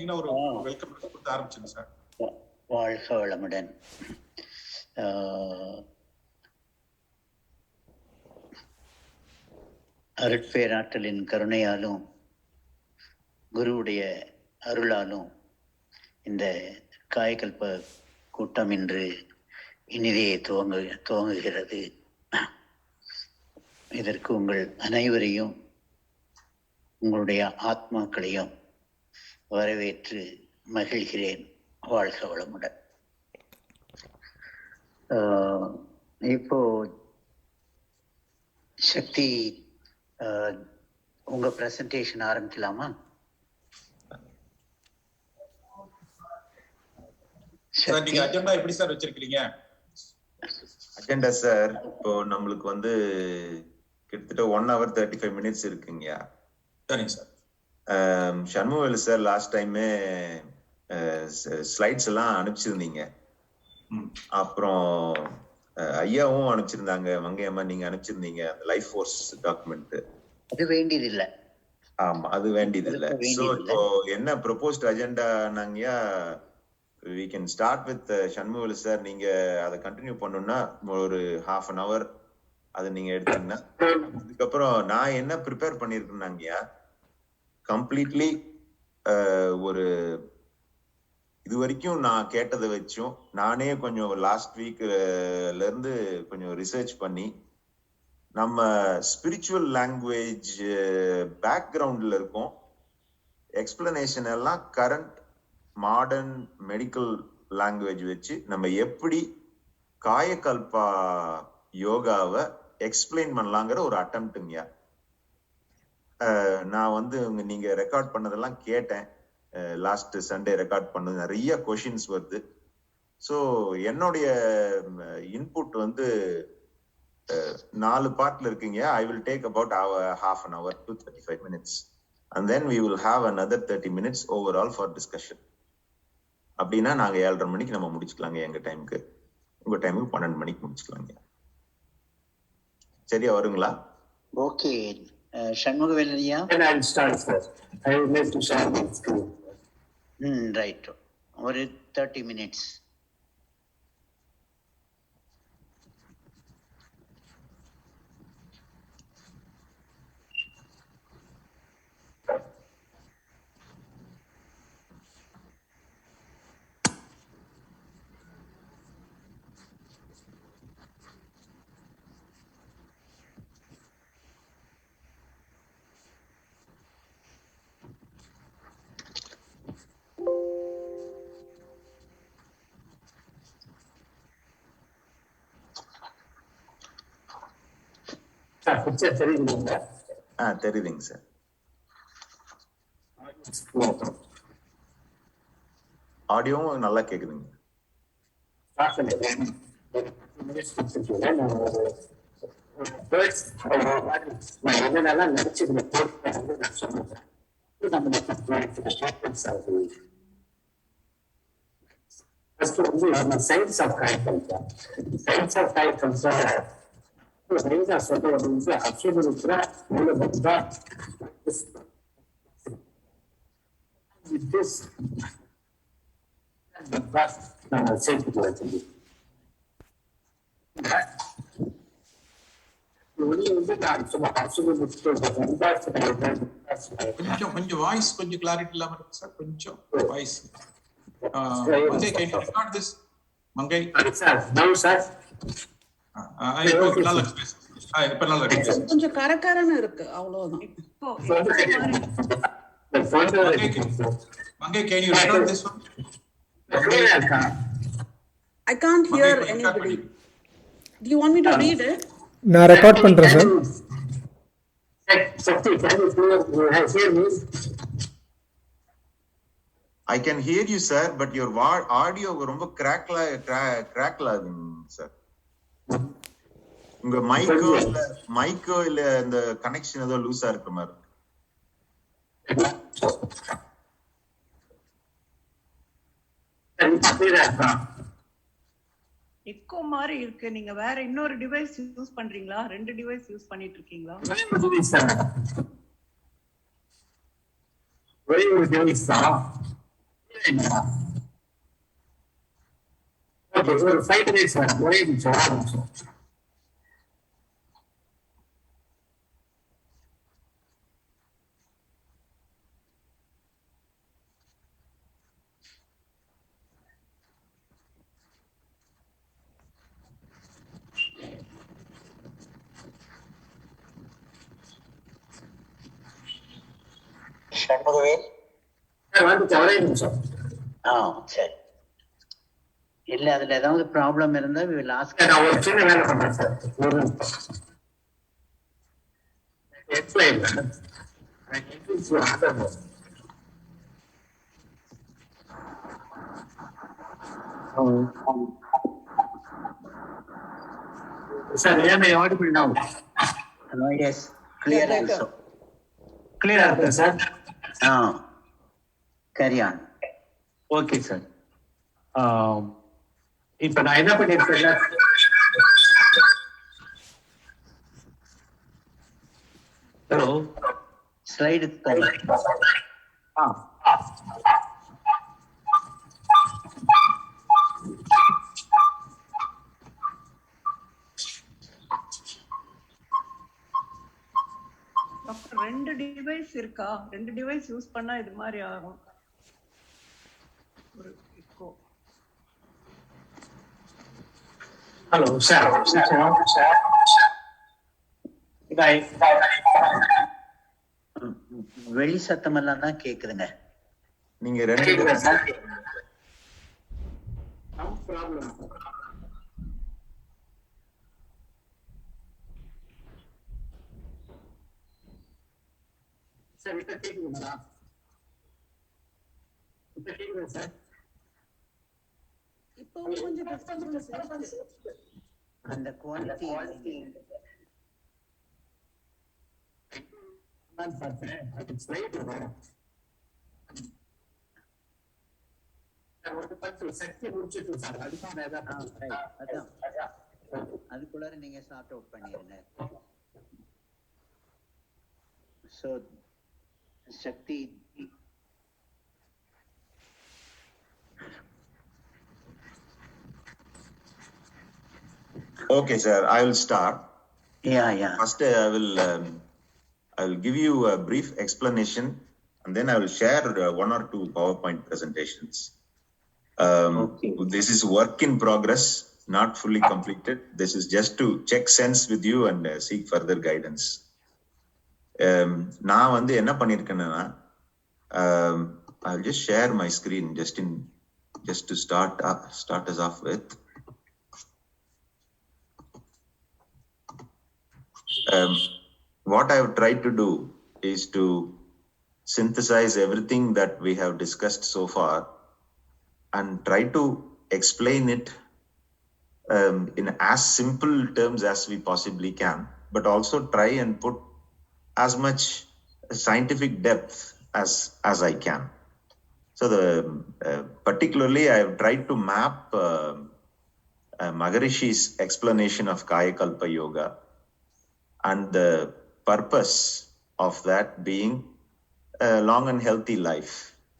நீங்க ஒரு வெல்கம் கொடுத்து ஆரம்பிச்சுங்க சார். வாழ்க வளமுடன். அருட்பேராற்றலின் கருணையாலும் குருவுடைய அருளாலும் இந்த காயகல்ப கூட்டம் இன்று இனிதே துவங்குகிறது. இதற்கு உங்கள் அனைவரையும் உங்களுடைய ஆத்மாக்களையும் வரவேற்று மகிழ்கிறேன். வாழ்க வளமுடன். இப்போ சக்தி, உங்க பிரசன்டேஷன் ஆரம்பிக்கலாமா? நீங்க அஜெண்டா எப்படி சார் வச்சிருக்கீங்க? அஜெண்டா சார் இப்போ நம்மளுக்கு வந்து கிட்டத்தட்ட 1 hour 35 minutes இருக்குங்க. சரிங்க சார். சண்முகவேலு சார் லாஸ்ட் டைமே ஸ்லைட்ஸ் எல்லாம் அனுப்பிச்சிருந்தீங்க. அப்புறம் ஐயாவும் அனுப்பிச்சிருந்தாங்க, மங்கையம்மா நீங்க அனுப்பிச்சிருந்தீங்க அந்த லைஃப் ஃபோர்ஸ் டாக்குமெண்ட். அது வேண்டியது இல்ல. ஆமா, அது வேண்டியது இல்ல. சோ இப்போ என்ன ப்ரொபோஸ்ட் அஜெண்டா நாங்கயா we can start with Shanmugavelu sir. நீங்க அதை கண்டினியூ பண்ணணும்னா ஒரு 1/2 an hour அதை நீங்க எடுத்தீங்கன்னா, அதுக்கப்புறம் நான் என்ன ப்ரிப்பேர் பண்ணிருக்கேன்னாங்கயா கம்ப்ளீட்லி ஒரு இது வரைக்கும் நான் கேட்டதை வச்சும் நானே கொஞ்சம் லாஸ்ட் வீக்ல இருந்து கொஞ்சம் ரிசர்ச் பண்ணி நம்ம ஸ்பிரிச்சுவல் லாங்குவேஜ் பேக்ரவுண்ட்ல இருக்கும் எக்ஸ்பிளனேஷன் எல்லாம் கரண்ட் மாடர்ன் மெடிக்கல் லாங்குவேஜ் வச்சு நம்ம எப்படி காயகல்பா யோகாவை எக்ஸ்பிளைன் பண்ணலாங்கிற ஒரு அட்டம்ப்ட்டுங்க. நான் வந்து நீங்க ரெக்கார்ட் பண்ணதெல்லாம் கேட்டேன். லாஸ்ட் சண்டே ரெக்கார்ட் பண்ணது நிறைய கொஷின்ஸ் வருது. ஸோ என்னுடைய இன்புட் வந்து 4 பார்ட்ல இருக்குங்க. I will take about 1/2 an hour to 35 minutes and then we will have another 30 minutes overall for discussion. அப்படின்னா நாங்க 7:30 மணிக்கு நம்ம முடிச்சுக்கலாங்க எங்க டைமுக்கு. உங்க டைமுக்கு 12 மணிக்கு முடிச்சுக்கலாங்க. சரியா வருங்களா? ஓகே. சண்முகவேலனியா? ரைட். ஒரு 30 minutes. தெரியுதுங்க சார். ஆடியோவும் நல்லா கேக்குதுங்க. சயின்ஸ் ஆஃப் காயகல்பா, சயின்ஸ் ஆஃப் காயகல்பா சரியா சொல்றது வந்து அப்சல்யூட்டா மூலபத்தா this நான் சேர்த்து வச்சிருக்கேன். கொஞ்சம் வாய்ஸ் கொஞ்சம் கிளாரிட்டி இல்லாம இருக்கு சார். கொஞ்சம் voice. Mangai, can you record this? Mangai sir no sir. இப்ப நல்லா இருக்கு. கொஞ்சம் கரகரன்னு இருக்கு, அவ்வளவுதான். மங்கை, can you record this one? I can't hear anybody. Do you want me to read it? நான் ரெக்கார்ட் பண்றேன் sir. I can hear you sir, but your audio ரொம்ப crackla sir. உங்க மைக்கோ இல்ல இந்த கனெக்ஷன் ஏதோ லூஸா இருக்கிற மாதிரி இருக்கு. எக்கோ மாதிரி இருக்கு. நீங்க வேற இன்னொரு டிவைஸ் யூஸ் பண்றீங்களா? 2 டிவைஸ் யூஸ் பண்ணிட்டு இருக்கீங்களா? ஒரே ஒரு டிவைஸ் தான். ஓகே ஒரு 5 மினிட்ஸ் சார், ஒரே நிமிஷம் ஒரு நிமிஷம். ஷண்முகவேல். சார் வந்துச்சு, ஒரே நிமிஷம். சரி. இல்ல அதுல ஏதாவது ப்ராப்ளம் இருந்தா we will ask. நான் ஒரு சின்ன வேலை பண்றேன் சார், ஒரு நிமிஷம். Explain sir. ஏன் audible now? Yes, clear Yeah, also. கிளியரா இருக்கு sir. Carry on. Okay sir. இப்ப நான் என்ன பண்ணிருக்கேன், ஹலோ Slide போங்க. டாக்டர் 2 டிவைஸ் இருக்கா? 2 டிவைஸ் யூஸ் பண்ணா இது மாதிரி ஆகும். ஒரு இப்போ ஹலோ சார். வெளி சத்தமெல்லாம் தான் கேக்குதுங்க. நீங்க ரெண்டு சார் இப்ப கேக்குதுங்களா? இப்ப கேக்குதா சார்? இப்போ கொஞ்சம் disturbance இருக்கு. அந்த குவாலிட்டி நான் பார்த்தேன், அது ஸ்லைட் வரும். ஒரு 10 செகண்ட் முடிச்சிட்டு சார், அதுதான் ஏதாவது அதான் அதுக்குள்ளார நீங்க சார்ட் அவுட் பண்ணிருங்க. So Shakti Okay, sir. I will start. yeah First, I will give you a brief explanation, and then I will share one or two PowerPoint presentations. Okay. This is work in progress, not fully completed. This is just to check sense with you and seek further guidance. நான் வந்து என்ன பண்ணிருக்கேன்னா, I'll just share my screen just to start us off with. What I have tried to do is to synthesize everything that we have discussed so far and try to explain it in as simple terms as we possibly can, but also try and put as much scientific depth as I can. So particularly I have tried to map Maharishi's explanation of Kayakalpa Yoga and the purpose of that being a long and healthy life.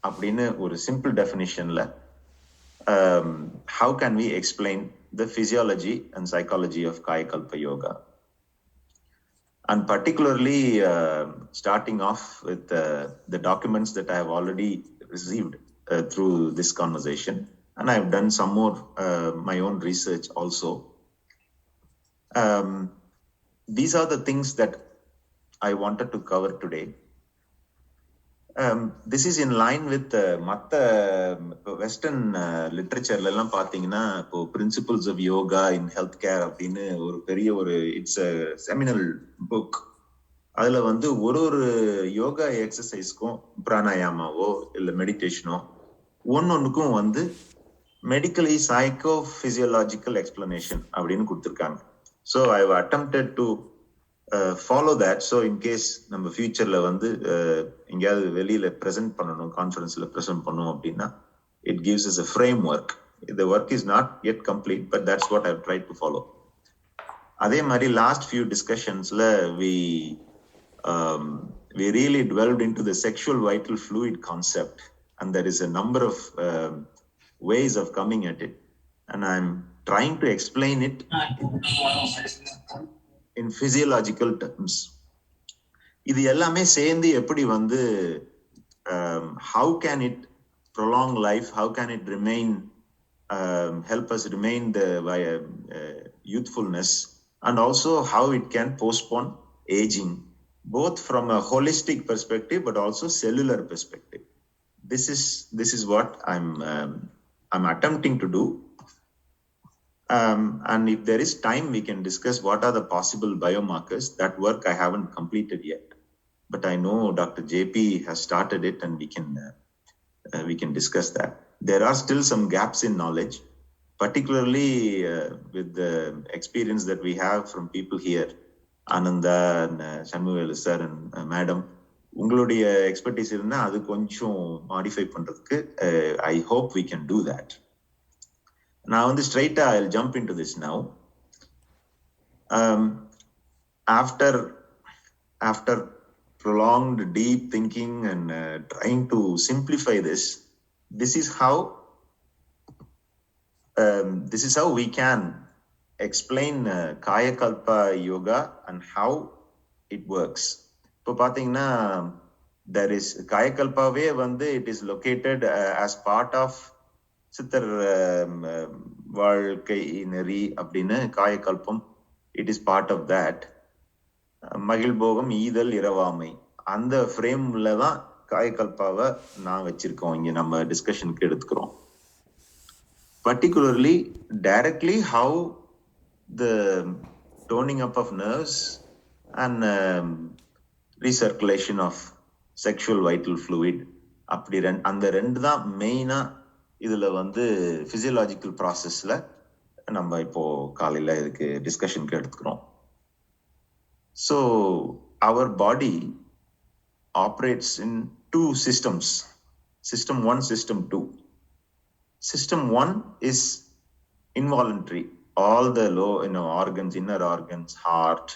அப்படின்னு ஒரு simple definitionல how can we explain the physiology and psychology of Kayakalpa Yoga? And particularly starting off with the documents that I have already received through this conversation, and I have done some more my own research also. These are the things that I wanted to cover today. This is in line with மற்ற western லிட்ரேச்சர்ல எல்லாம் பாத்தீங்கன்னா, இப்போ principles of yoga in health care அப்படின்னு ஒரு பெரிய it's seminal book. அதுல வந்து ஒரு யோகா எக்ஸசைஸ்க்கும் பிராணாயாமாவோ இல்ல மெடிடேஷனோ ஒன்னொன்னுக்கும் வந்து மெடிக்கலி சைக்கோ பிசியோலாஜிக்கல் எக்ஸ்பிளனேஷன் அப்படின்னு கொடுத்துருக்காங்க. So I have attempted to follow that. So in case நம்ம ஃபியூச்சர்ல வந்து எங்கேயாவது வெளியில பிரசன்ட் பண்ணணும், கான்ஃபரன்ஸ்ல பிரசன்ட் பண்ணணும் அப்படின்னா, it gives us a framework. The work is not yet complete, but that's what I've tried to follow. அதே மாதிரி last few discussions-ல we really dwelled into the sexual vital fluid concept and there is a number of ways of coming at it, and I'm trying to explain it in physiological terms. இது எல்லாமே சேர்ந்து எப்படி வந்து how can it prolong life, how can it remain help us remain the youthfulness, and also how it can postpone aging, both from a holistic perspective but also cellular perspective. This is what I'm attempting to do, and if there is time we can discuss what are the possible biomarkers. That work I haven't completed yet, but I know Dr. JP has started it, and we can discuss that. There are still some gaps in knowledge, particularly with the experience that we have from people here, Ananda and Shanmugala sir and madam. உங்களுடைய expertise இருந்தா அது கொஞ்சம் modify பண்றதுக்கு I hope we can do that. நான் வந்து ஸ்ட்ரைட்டா I'll jump into this now. After prolonged deep thinking and trying to simplify this is how we can explain Kayakalpa yoga and how it works. இப்போ பாத்தீங்கன்னா there is Kayakalpave வந்து it is located as part of சித்தர் வாழ்க்கை நெறி அப்படின்னு காயக்கல்பம், it is part of that. மகிழ்போகம் ஈதல் இரவாமை, அந்த ஃப்ரேம்ல தான் காயக்கல்பாவை நான் வச்சிருக்கோம், இங்க நம்ம டிஸ்கஷனுக்கு எடுத்துக்கிறோம். Particularly directly how the toning up of nerves and recirculation of sexual vital fluid, அப்படி அந்த ரெண்டு தான் மெயினா இதுல வந்து பிசியலாஜிக்கல் ப்ராசஸ்ல நம்ம இப்போ காலையில இதுக்கு டிஸ்கஷனுக்கு எடுத்துக்கிறோம். So our body operates in two systems, system 1, system 2. System 1 is involuntary, all the low organs, inner organs, heart,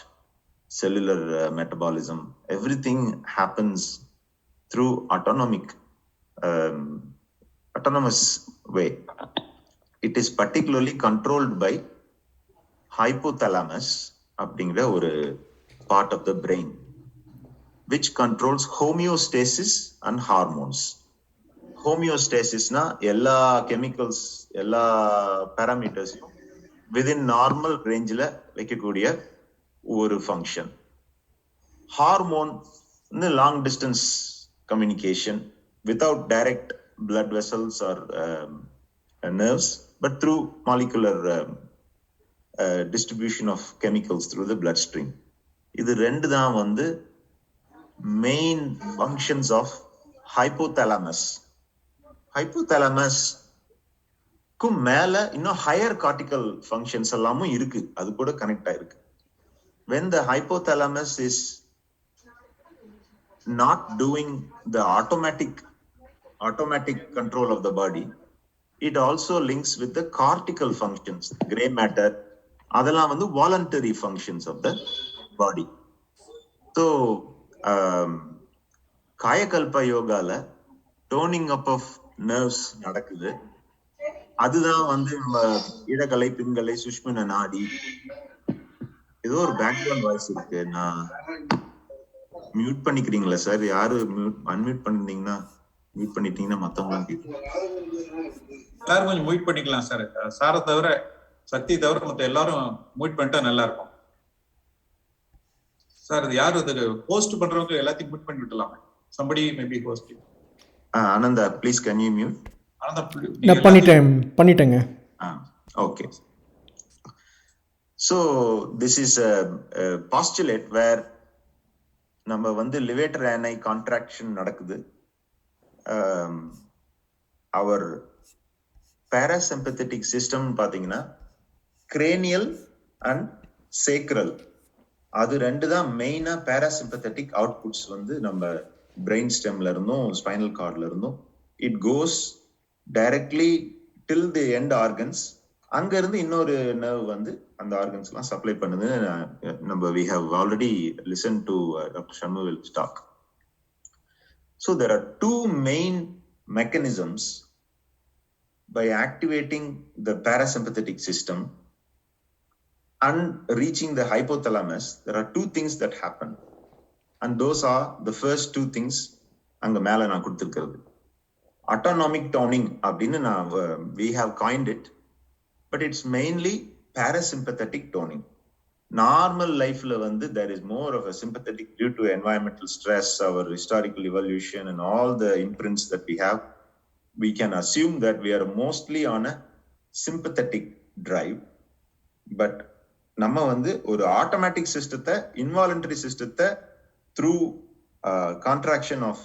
cellular metabolism, everything happens through autonomous way. It is particularly controlled by hypothalamus அப்படிங்கிற ஒரு part of the brain, which controls homeostasis and hormones. Homeostasisனா எல்லா chemicals, எல்லா parameters within normal rangeல வைக்கக்கூடிய ஒரு function. Hormone long distance communication without direct blood vessels or nerves, but through molecular distribution of chemicals through the bloodstream. இது ரெண்டு தான் வந்து main functions of hypothalamus. Hypothalamus க்கு மேல இன்னும் higher cortical functions எல்லாமும் இருக்கு, அது கூட கனெக்ட் ஆயிருக்கு. When the hypothalamus is not doing the automatic control of the body, it also links with the cortical functions, gray matter, அதெல்லாம் வந்து voluntary functions of the body. So Kayakalpa yogaல toning up of nerves நடக்குது. அதுதான் வந்து இடகலை, பின்கலை, சுஷ்மன நாடி. ஏதோ ஒரு background voice இருக்கு, நான் மியூட் பண்ணிக்கிறீங்களா சார்? யாரு அன்மியூட் பண்ணிருந்தீங்கன்னா மியூட் பண்ணிட்டீங்கன்னா மத்தவங்க எல்லாரும் கொஞ்சம் மியூட் பண்ணிக்கலாம் சார். சாரை தவிர, சக்தி தவிர மத்த எல்லாரும் மியூட் பண்ணிட்டா நல்லா இருக்கும் சார். இது யாரு இது ஹோஸ்ட் பண்றவங்க எல்லாத்தையும் மியூட் பண்ணி விட்டலாமே. somebody may be hosting. Ananda, please can you mute? Ananda, நான் பண்ணிட்டேங்க. Okay. So this is a postulate where நம்ம வந்து levator ani contraction நடக்குது. Our parasympathetic system பாத்தீங்கன்னா cranial and sacral, அது ரெண்டு தான் மெயினா parasympathetic outputs வந்து நம்ம பிரெயின் ஸ்டெம்ல இருந்தும் ஸ்பைனல் கார்ட்ல இருந்தும் it goes directly till the end organs. அங்க இருந்து இன்னொரு நர்வ் வந்து அந்த ஆர்கன்ஸ் எல்லாம் சப்ளை பண்ணுது. நம்ம we have already listened to Dr. Shanmugal's talk. So there are two main mechanisms by activating the parasympathetic system and reaching the hypothalamus. There are two things that happen, and those are the first two things அங்க மேல நான் கொடுத்திருக்கிறது. Autonomic toning அப்படின்னு we have coined it, but it's mainly parasympathetic toning. Normal lifeல there is more of a sympathetic due to environmental stress, our historical evolution and all the imprints that we have. We can assume that we are mostly on a sympathetic drive, but நம்ம ஒரு automatic system, involuntary system through contraction of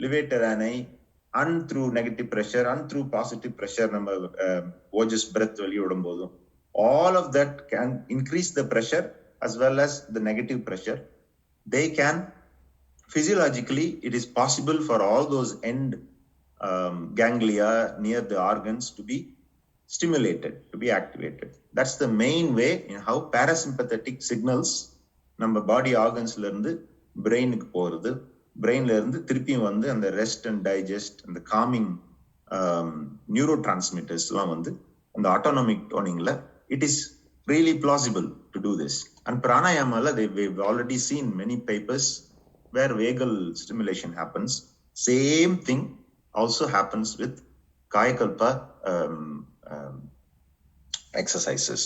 levator ani and through negative pressure and through positive pressure நம்ம ojas breath வெளிய விடும்போதும் all of that can increase the pressure as well as the negative pressure. They can physiologically, it is possible for all those end ganglia near the organs to be stimulated, to be activated. That's the main way in how parasympathetic signals நம்ம body organs ல இருந்து brain-க்கு போறது, brain-ல இருந்து திருப்பியும் அந்த rest and digest and the calming neurotransmitters எல்லாம் அந்த autonomic toning-ல it is really plausible to do this. And pranayama, we've already seen many papers where vagal stimulation happens. Same thing also happens with Kayakalpa exercises,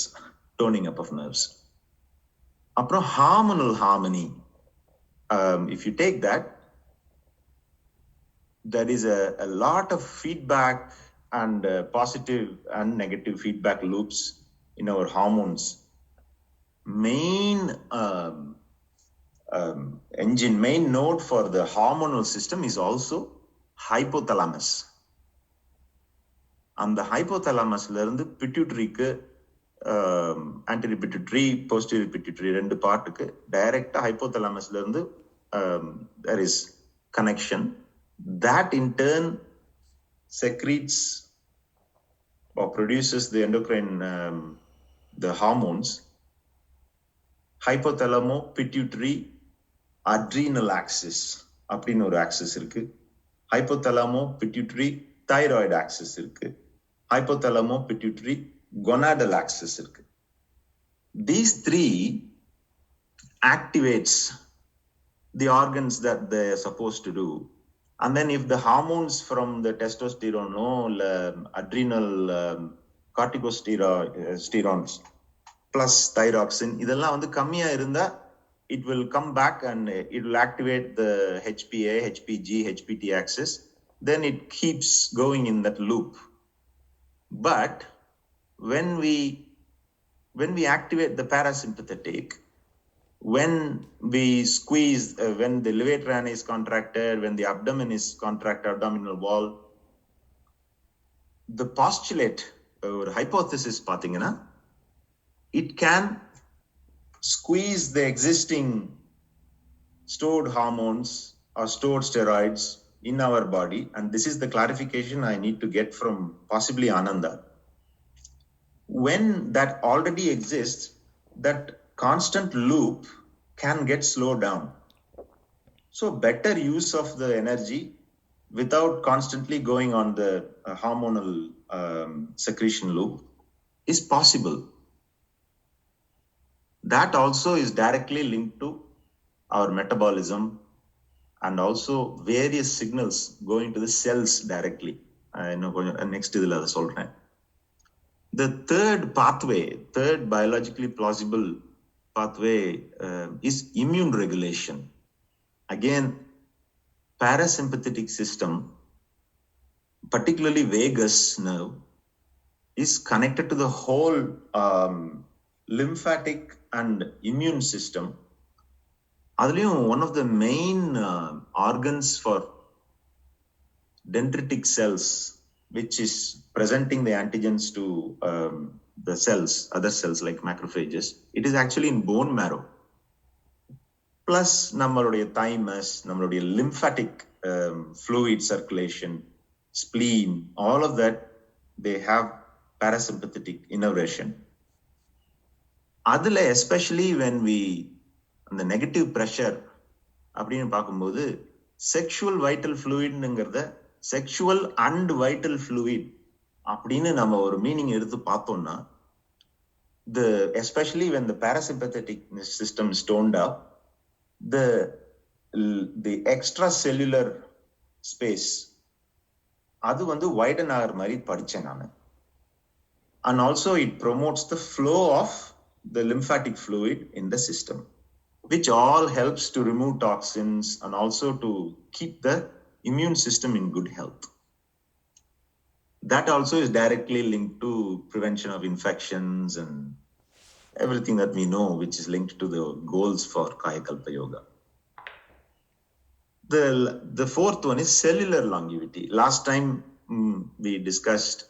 toning up of nerves. Apro hormonal harmony. If you take that, there is a lot of feedback and positive and negative feedback loops in our hormones. Main engine, main node for the hormonal system is also hypothalamus. And the hypothalamus la irundhu pituitary ku anterior pituitary, posterior pituitary rendu part ku direct hypothalamus la irundhu there is connection. That in turn secretes or produces the endocrine the hormones. Hypothalamo pituitary adrenal axis அப்படின்னு ஒரு axis இருக்கு. Hypothalamo pituitary thyroid axis இருக்கு. Hypothalamo pituitary gonadal axis இருக்கு. These three activates the organs that they are supposed to do. And then if the hormones from the testosterone or adrenal corticosteroids plus thyroxine இதெல்லாம் கம்மியா இருந்தா it will come back and it will activate the HPA, HPG, HPT axis. Then it keeps going in that loop. But when we activate the parasympathetic, when we squeeze, when the levator ani is contracted, when the abdomen is contracted, abdominal wall, the postulate or hypothesis pathina, it can squeeze the existing stored hormones or stored steroids in our body. And this is the clarification I need to get from possibly Ananda. When that already exists, that constant loop can get slowed down. So better use of the energy without constantly going on the hormonal secretion loop is possible. That also is directly linked to our metabolism and also various signals going to the cells directly. Next idhula adha solren. The third pathway, third biologically plausible pathway is immune regulation. Again, parasympathetic system, particularly vagus nerve, is connected to the whole lymphatic and immune system. Adliyum one of the main organs for dendritic cells, which is presenting the antigens to the cells, other cells like macrophages, it is actually in bone marrow. Plus நம்மளுடைய thymus, நம்மளுடைய lymphatic fluid circulation, spleen, all of that, they have parasympathetic innervation. அதுல especially when we அந்த negative pressure அப்படின்னு பார்க்கும்போது sexual vital ஃப்ளூயிட்ங்கிறத sexual and vital fluid அப்படின்னு நம்ம ஒரு மீனிங் எடுத்து பார்த்தோம்னா, especially when the parasympathetic system is toned up, the extracellular space அது வந்து widen ஆகிற மாதிரி படிச்சேன் நான். And also it promotes the flow of the lymphatic fluid in the system, which all helps to remove toxins and also to keep the immune system in good health. That also is directly linked to prevention of infections and everything that we know, which is linked to the goals for Kayakalpa Yoga. The fourth one is cellular longevity. Last time we discussed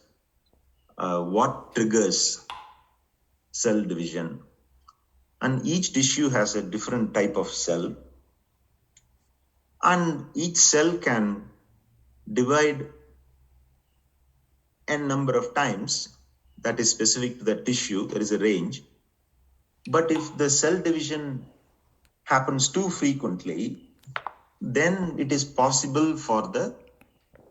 what triggers cell division, and each tissue has a different type of cell, and each cell can divide n number of times. That is specific to the tissue. There is a range. But if the cell division happens too frequently, then it is possible for the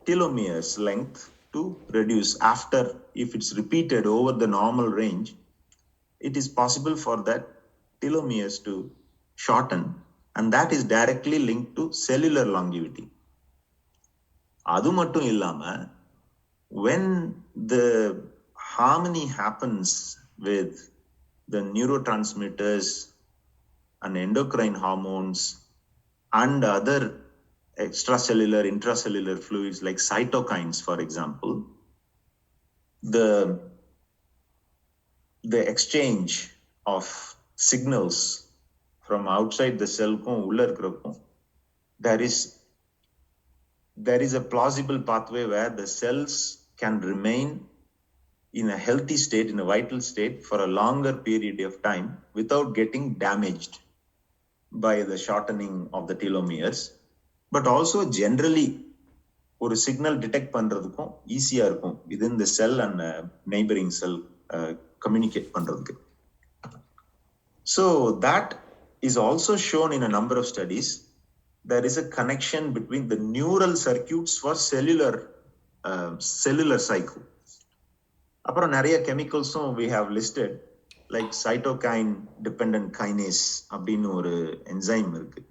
telomeres length to reduce. After, if it's repeated over the normal range, it is possible for that telomeres to shorten, and that is directly linked to cellular longevity. Adu mattum illama, when the harmony happens with the neurotransmitters and endocrine hormones and other extracellular, intracellular fluids like cytokines, for example, the exchange of signals from outside the cell there is a plausible pathway where the cells can remain in a healthy state, in a vital state for a longer period of time without getting damaged by the shortening of the telomeres. But also generally ஒரு signal detect பண்றதுக்கும் ஈஸியா இருக்கும் within the cell and neighboring cell communicate பண்றதுக்கு. So that is also shown in a number of studies. There is a connection between the neural circuits for cellular cycle. அப்புறம் நிறைய கெமிக்கல்ஸும் we have listed, like cytokine dependent kinase அப்படின்னு ஒரு enzyme இருக்கு.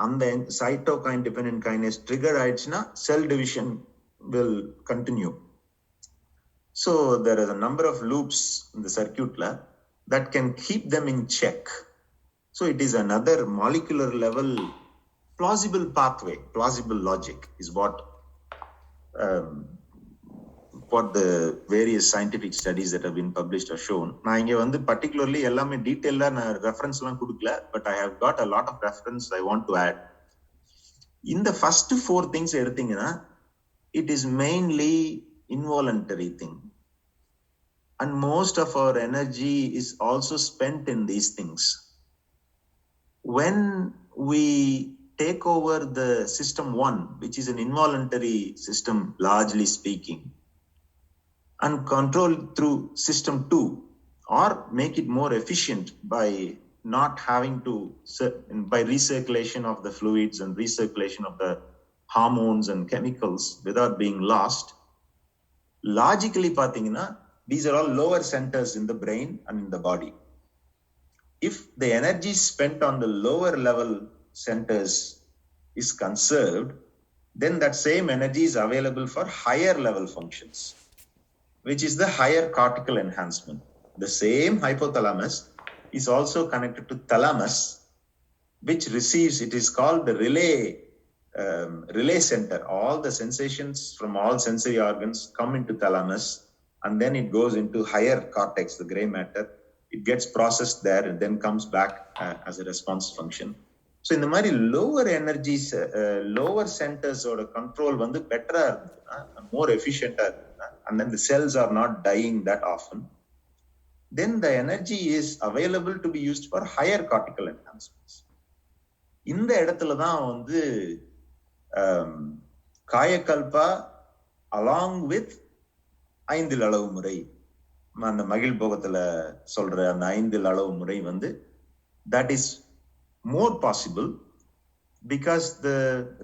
அந்த cytokine dependent kinase trigger ஆயிடுச்சுன்னா cell division will continue. So there is a number of loops in the circuit that can keep them in check. So it is another molecular level plausible pathway, plausible logic is what the various scientific studies that have been published are shown. நான் இங்க வந்து particularly எல்லாமே டீடைலா நான் reference எல்லாம் கொடுக்கல, but I have got a lot of reference I want to add. In the first four things எடுத்தீங்கன்னா, it is mainly involuntary thing, and most of our energy is also spent in these things. When we take over the system 1, which is an involuntary system largely speaking, and control through system 2, or make it more efficient by not having to, by recirculation of the fluids and recirculation of the hormones and chemicals without being lost. Logically pathina, these are all lower centers in the brain and in the body. If the energy spent on the lower level centers is conserved, then that same energy is available for higher level functions, which is the higher cortical enhancement. The same hypothalamus is also connected to thalamus, which receives, it is called the relay center. All the sensations from all sensory organs come into thalamus, and then it goes into higher cortex, the gray matter. It gets processed there and then comes back as a response function. So in the மாதிரி lower energies, lower centers oda control வந்து better more efficient, and then the cells are not dying that often, then the energy is available to be used for higher cortical enhancements. இந்த இடத்துல தான் வந்து காயகல்பா along with ஐந்தில் அளவு முறை, அந்த மகிழ் போகத்துல சொல்ற அந்த ஐந்தில் அளவு முறை வந்து that is more possible, because the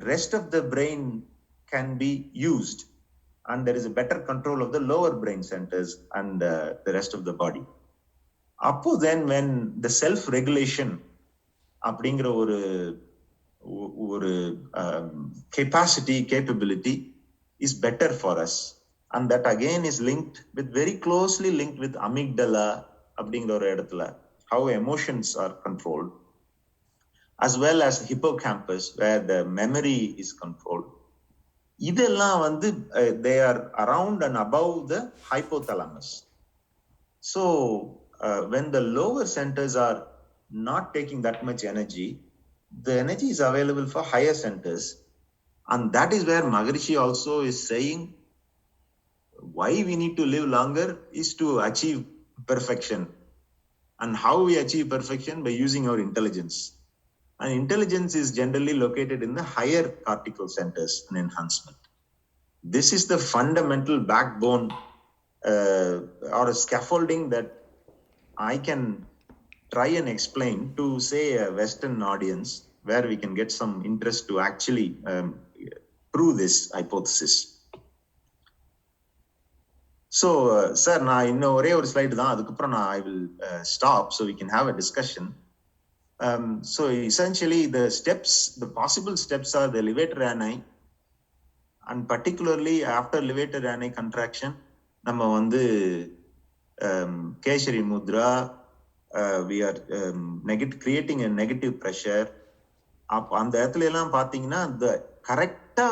rest of the brain can be used, and there is a better control of the lower brain centers and the rest of the body. Appo then when the self-regulation அப்படிங்கிற ஒரு capability is better for us, and that again is very closely linked with amygdala அப்படிங்கிற ஒரு இடத்துல, how emotions are controlled, as well as hippocampus where the memory is controlled. இதெல்லாம் they are around and above the hypothalamus. So when the lower centers are not taking that much energy, the energy is available for higher centers, and that is where Maharishi also is saying why we need to live longer is to achieve perfection. And how we achieve perfection? By using our intelligence. And intelligence is generally located in the higher cortical centers and enhancement. This is the fundamental backbone or a scaffolding that I can try and explain to, say, a Western audience where we can get some interest to actually prove this hypothesis. So, sir, நான் இன்னும் ஒரே ஒரு slide தான், அதுக்கப்புறம் I will stop so we can have a discussion. So essentially the possible steps are the levator ani, and particularly after levator ani contraction, நம்ம Keshari Mudra, we are creating a negative pressure. அந்த இடத்துல எல்லாம் பாத்தீங்கன்னா அந்த கரெக்டா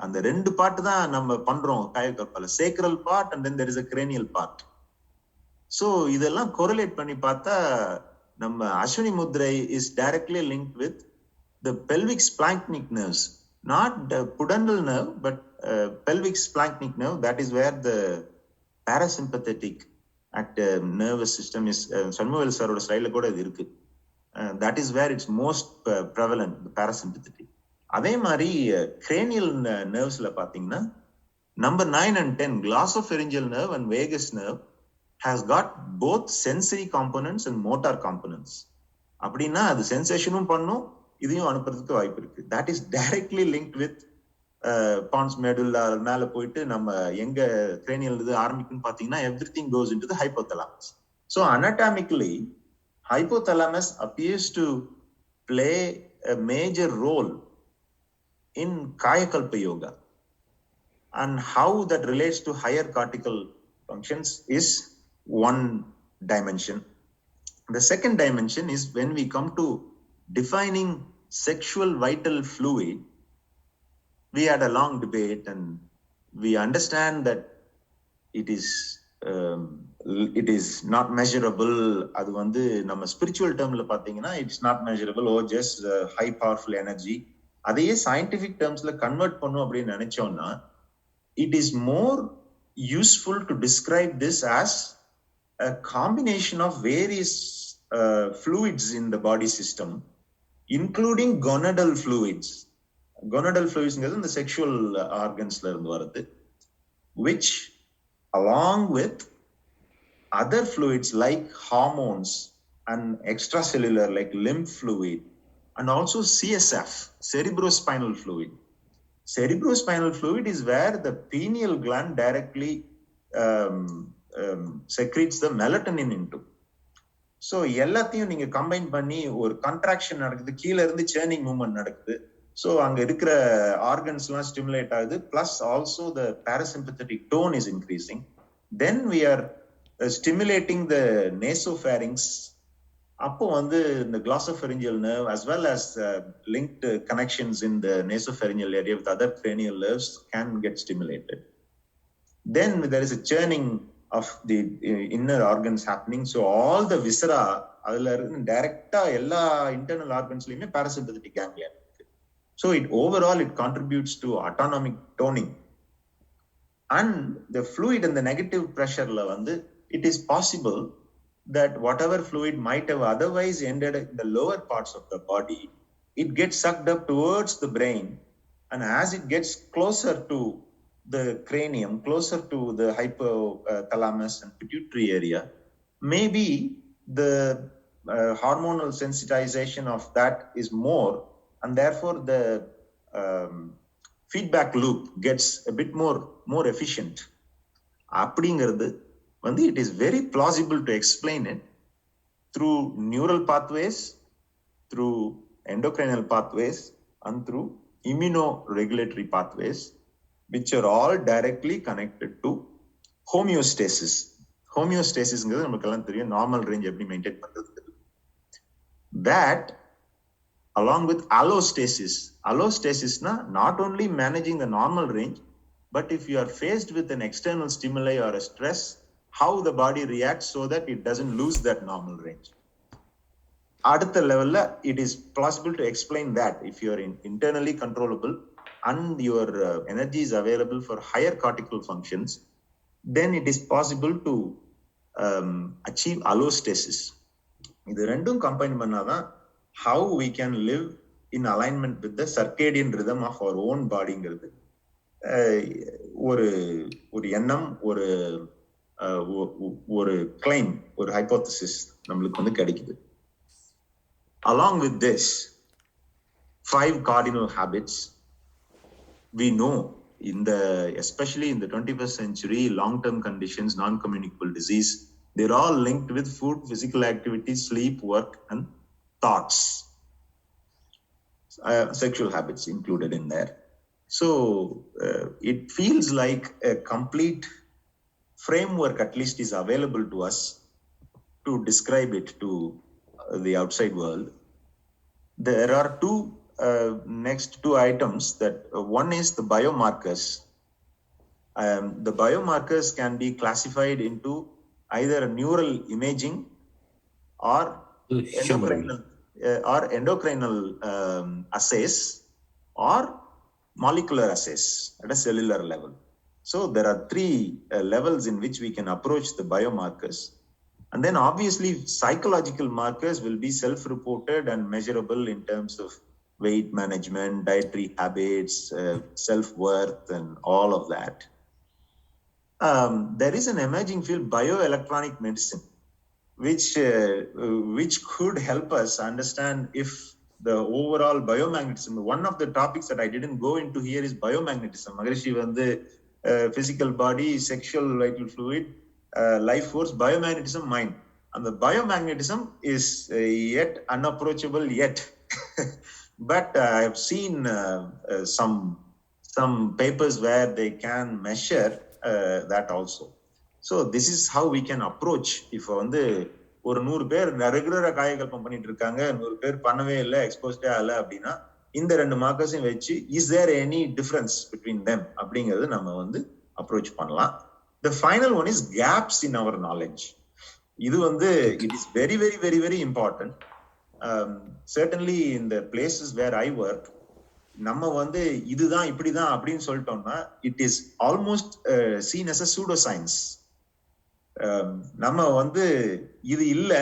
அந்த ரெண்டு part தான் நம்ம பண்றோம் காயகல்பால, sacral part and then there is a cranial part. So இதெல்லாம் correlate பண்ணி பார்த்தா நம்ம Ashwini முத்ரை is directly linked with the pelvic splanchnic nerves, not the pudendal nerve but pelvic splanchnic nerve. That is where the parasympathetic nervous system is. Shanmugal sir oda slide la kuda idu irukku. That is where it's most prevalent, the parasympathetic. அதே மாதிரி cranial nerves la பாத்தீங்கன்னா number 9 and 10 glossopharyngeal nerve and vagus nerve has got both sensory components and motor components. அப்படின்னா அது சென்சேஷனும் பண்ணும், இதையும் அனுப்புறதுக்கு வாய்ப்பு இருக்கு. That is directly linked with pons medulla மேல போயிட்டு நம்ம எங்க cranial இது ஆரம்பிக்குன்னு பாத்தீங்கன்னா everything goes into the hypothalamus. So anatomically hypothalamus appears to play a major role in Kayakalpa yoga, and how that relates to higher cortical functions is one dimension. The second dimension is when we come to defining sexual vital fluid. We had a long debate and we understand that it is not measurable. அது நம்ம spiritual termல பாத்தீங்கன்னா it's not measurable, or just high powerful energy. அதையே scientific termsல convert பண்ணும் அப்படின்னு நினைச்சோம்னா it is more useful to describe this as a combination of various fluids in the body system, including gonadal fluids. Gonadal fluids in the sexual organs la irundhu varudhu, which along with other fluids like hormones and extracellular like lymph fluid, and also CSF, cerebrospinal fluid. Cerebrospinal fluid is where the pineal gland directly secretes the melatonin into. So எல்லாத்தையும் நீங்க combine பண்ணி ஒரு contraction நடக்குது, கீழ இருந்து churning movement நடக்குது. So அங்க இருக்கிற ஆர்கன்ஸ் எல்லாம் ஸ்டிமுலேட் ஆகுது, plus also the parasympathetic tone is increasing. Then we are stimulating the nasopharynx. அப்போ the glossopharyngeal nerve as well as linked connections in the nasopharyngeal area with other cranial nerves can get stimulated. Then there is a churning of the inner organs happening. So all the viscera adula directa ella internal organs liyume parasympathetic ganglia. So overall it contributes to autonomic toning. And the fluid and the negative pressure la it is possible that whatever fluid might have otherwise ended in the lower parts of the body, it gets sucked up towards the brain, and as it gets closer to the cranium, closer to the hypothalamus and pituitary area, maybe the hormonal sensitization of that is more, and therefore the feedback loop gets a bit more efficient. அப்படிங்கிறது வந்து it is very plausible to explain it through neural pathways, through endocrinal pathways, and through immunoregulatory pathways, which are all directly connected to homeostasis. Homeostasis-ங்கிறது நமக்கெல்லாம் தெரியும், normal range எப்படி maintain பண்றது. That along with allostasis. Allostasis na not only managing the normal range, but if you are faced with an external stimuli or a stress, how the body reacts so that it doesn't lose that normal range. Adutha level la it is possible to explain that if you are internally controllable and your energy is available for higher cortical functions, then it is possible to achieve allostasis. Idu rendum combine பண்ணாதான் how we can live in alignment with the circadian rhythm of our own bodyங்கிறது ஒரு எண்ணம், ஒரு claim, ஒரு hypothesis நம்மளுக்கு வந்து கிடைக்குது. Along with this 5 cardinal habits, we know especially in the 21st century, long-term conditions, non-communicable disease, they're all linked with food, physical activity, sleep, work, and thoughts. Sexual habits included in there. So it feels like a complete framework at least is available to us to describe it to the outside world. There are next two items that one is the biomarkers. The biomarkers can be classified into either neural imaging or endocrinal assays or molecular assays at a cellular level. So there are 3 levels in which we can approach the biomarkers. And then obviously psychological markers will be self-reported and measurable in terms of weight management, dietary habits, self-worth, and all of that. There is an emerging field, bioelectronic medicine, which could help us understand if the overall biomagnetism. One of the topics that I didn't go into here is biomagnetism. Magarishi vandu physical body, sexual vital fluid, life force, biomagnetism, mind. And the biomagnetism is yet unapproachable yet. But I have seen some papers where they can measure that also. So this is how we can approach. If வந்து ஒரு 100 பேர் ரெகுலரா காயகல்பம் பண்ணிட்டு இருக்காங்க, 100 பேர் பண்ணவே இல்லை, எக்ஸ்போஸ்டே ஆகல அப்படின்னா, இந்த 2 மார்க்கர்ஸையும் வச்சு is there any difference between them அப்படிங்கிறது நம்ம வந்து அப்ரோச் பண்ணலாம். The final one is gaps in our knowledge. இது வந்து it is very very very very important. Certainly in the places where I work, நம்ம வந்து இதுதான் இப்படிதான் அப்படின்னு சொல்லிட்டோம்னா it is almost seen as a pseudoscience. நம்ம வந்து இது இல்ல,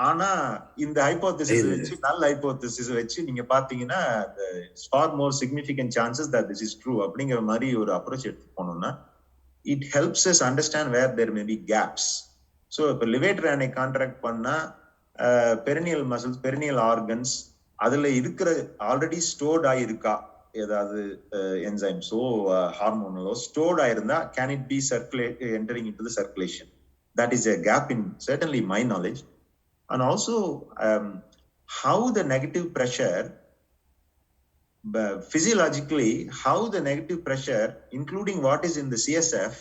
ஆனா இந்த ஹைபோதசிஸ் வச்சு, நல்ல ஹைபோதசிஸ் வச்சு நீங்க பாத்தீங்கன்னா far more significant chances that this is true அப்படிங்கிற மாதிரி ஒரு அப்ரோச் எடுத்து போனோம்னா it helps us understand where there may be gaps. So இப்ப லிவேட்டர் அணை கான்ட்ராக்ட் பண்ணா பெரினியல் மசில்ஸ், பெரினியல் ஆர்கன்ஸ், அதுல இருக்கிற ஆல்ரெடி ஸ்டோர்ட் ஆயிருக்கா ஏதாவது என்சைம்ஸோ ஹார்மோனலோ ஸ்டோர்ட் ஆயிருந்தா can it be entering into the circulation? That is a gap in certainly my knowledge. And also how the negative pressure, physiologically, how the negative pressure, including what is in the CSF,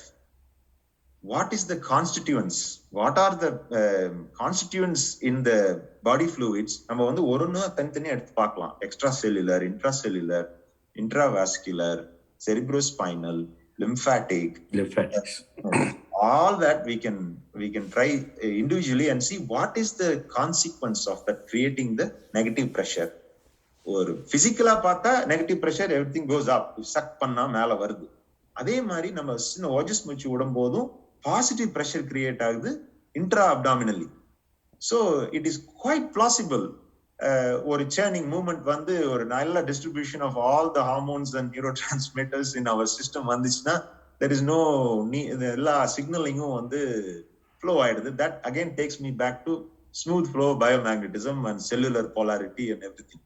what is the constituents, what are the constituents in the body fluids, நம்ம வந்து ஒருன்னு தனித்தனியா எடுத்து பார்க்கலாம். Extra cellular, intracellular, intravascular, cerebrospinal, lymphatic, all that we can try individually and see what is the consequence of that creating the negative pressure. ஒரு பிசிக்கலா பார்த்தா negative pressure everything கோஸ் அப், chuck பண்ணா மேல வருது. அதே மாதிரி நம்ம சின்ன ஓஜஸ் மூச்சு விடும் போதும் பாசிட்டிவ் பிரஷர் கிரியேட் ஆகுது intra abdominally. So it is quite plausible. ஒரு சேர்னிங் மூவ்மெண்ட் வந்து ஒரு நல்ல distribution of all the hormones and neurotransmitters in our system வந்துச்சுன்னா there is no எல்லா சிக்னலிங்கும் வந்து ஃப்ளோ ஆயிடுது. That again takes me back to smooth flow, biomagnetism and cellular polarity and everything.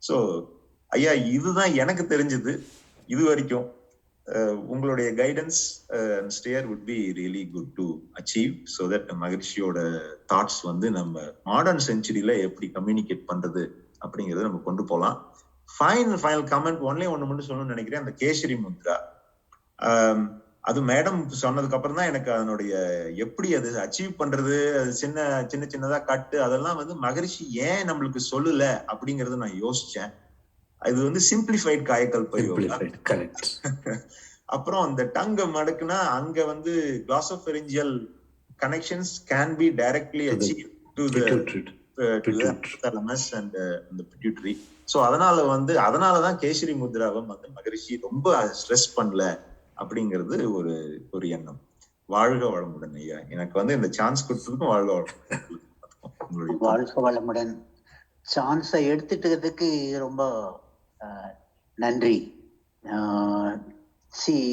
So ஐயா, இதுதான் எனக்கு தெரிஞ்சது. இது வரைக்கும் உங்களுடைய guidance and stare would be really good to achieve so that மகிழ்ச்சியோட தாட்ஸ் வந்து நம்ம மாடர்ன் செஞ்சுரியில எப்படி கம்யூனிகேட் பண்றது அப்படிங்கறத நம்ம கொண்டு போகலாம். ஃபைனல் கமெண்ட் ஒன்னு மட்டும் சொல்லணும்னு நினைக்கிறேன். அந்த கேசரி முத்ரா அது மேடம் சொன்னதுக்கு அப்புறம் தான் எனக்கு அதனுடைய எப்படி அது அச்சீவ் பண்றது, அது சின்னதா கட்டு, அதெல்லாம் வந்து மகரிஷி ஏன் நம்மளுக்கு சொல்லல அப்படிங்கறத நான் யோசிச்சேன். இது வந்து சிம்பிளிஃபைட் காயக்கல்ப யோகா. அப்புறம் அந்த டங்க மடக்குனா அங்க வந்து glossopharyngeal connections can be directly achieve to the hypothalamus and the pituitary. So அதனாலதான் கேசரி முத்ராவை வந்து மகரிஷி ரொம்ப ஸ்ட்ரெஸ் பண்ணல அப்படிங்கிறது ஒரு எண்ணம். வாழ்க வளமுடன் ஐயா. எனக்கு வந்து இந்த சான்ஸ் கொடுத்ததுக்கும் வாழ்க வளமுடன். வாழ்க வளமுடன். சான்ஸை எடுத்துட்டதுக்கு ரொம்ப நன்றி. See,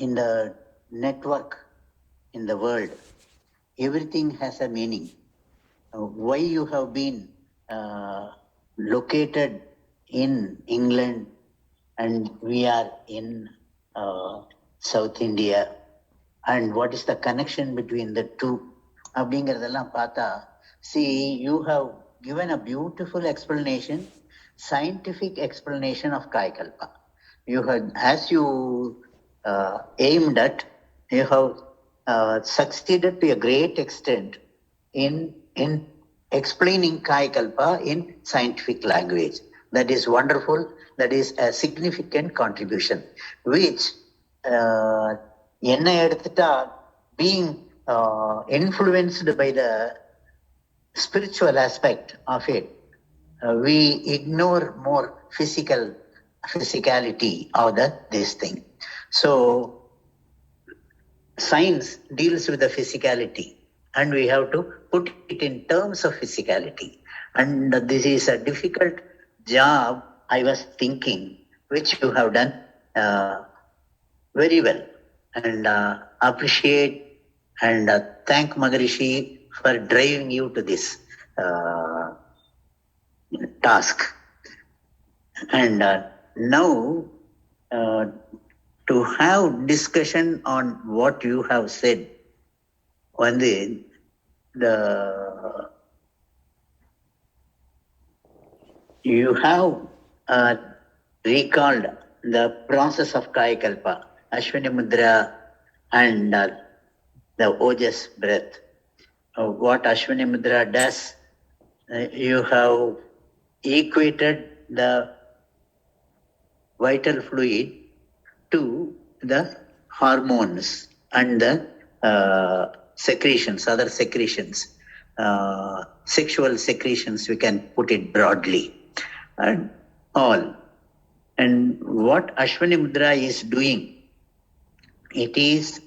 in the network, in the world, everything has a meaning. Why you have been located in England and we are in South India, and what is the connection between the two? அப்படிங்கிறதெல்லாம் பார்த்தா, see, you have given a beautiful explanation, scientific explanation of Kayakalpa. You had, as you aimed at, you have succeeded to a great extent in explaining Kayakalpa in scientific language. That is wonderful. That is a significant contribution, which enna eduthita being influenced by the spiritual aspect of it, we ignore more physicality of this thing. So science deals with the physicality, and we have to put it in terms of physicality. And this is a difficult job, I was thinking, which you have done very well. And appreciate and thank Maharishi for driving you to this task. And now to have discussion on what you have said, you have recalled the process of Kayakalpa, Ashwini Mudra and the Ojas breath. What Ashwini Mudra does, you have equated the vital fluid to the hormones and the secretions, other secretions, sexual secretions, we can put it broadly, and all. And what Ashwini Mudra is doing, it is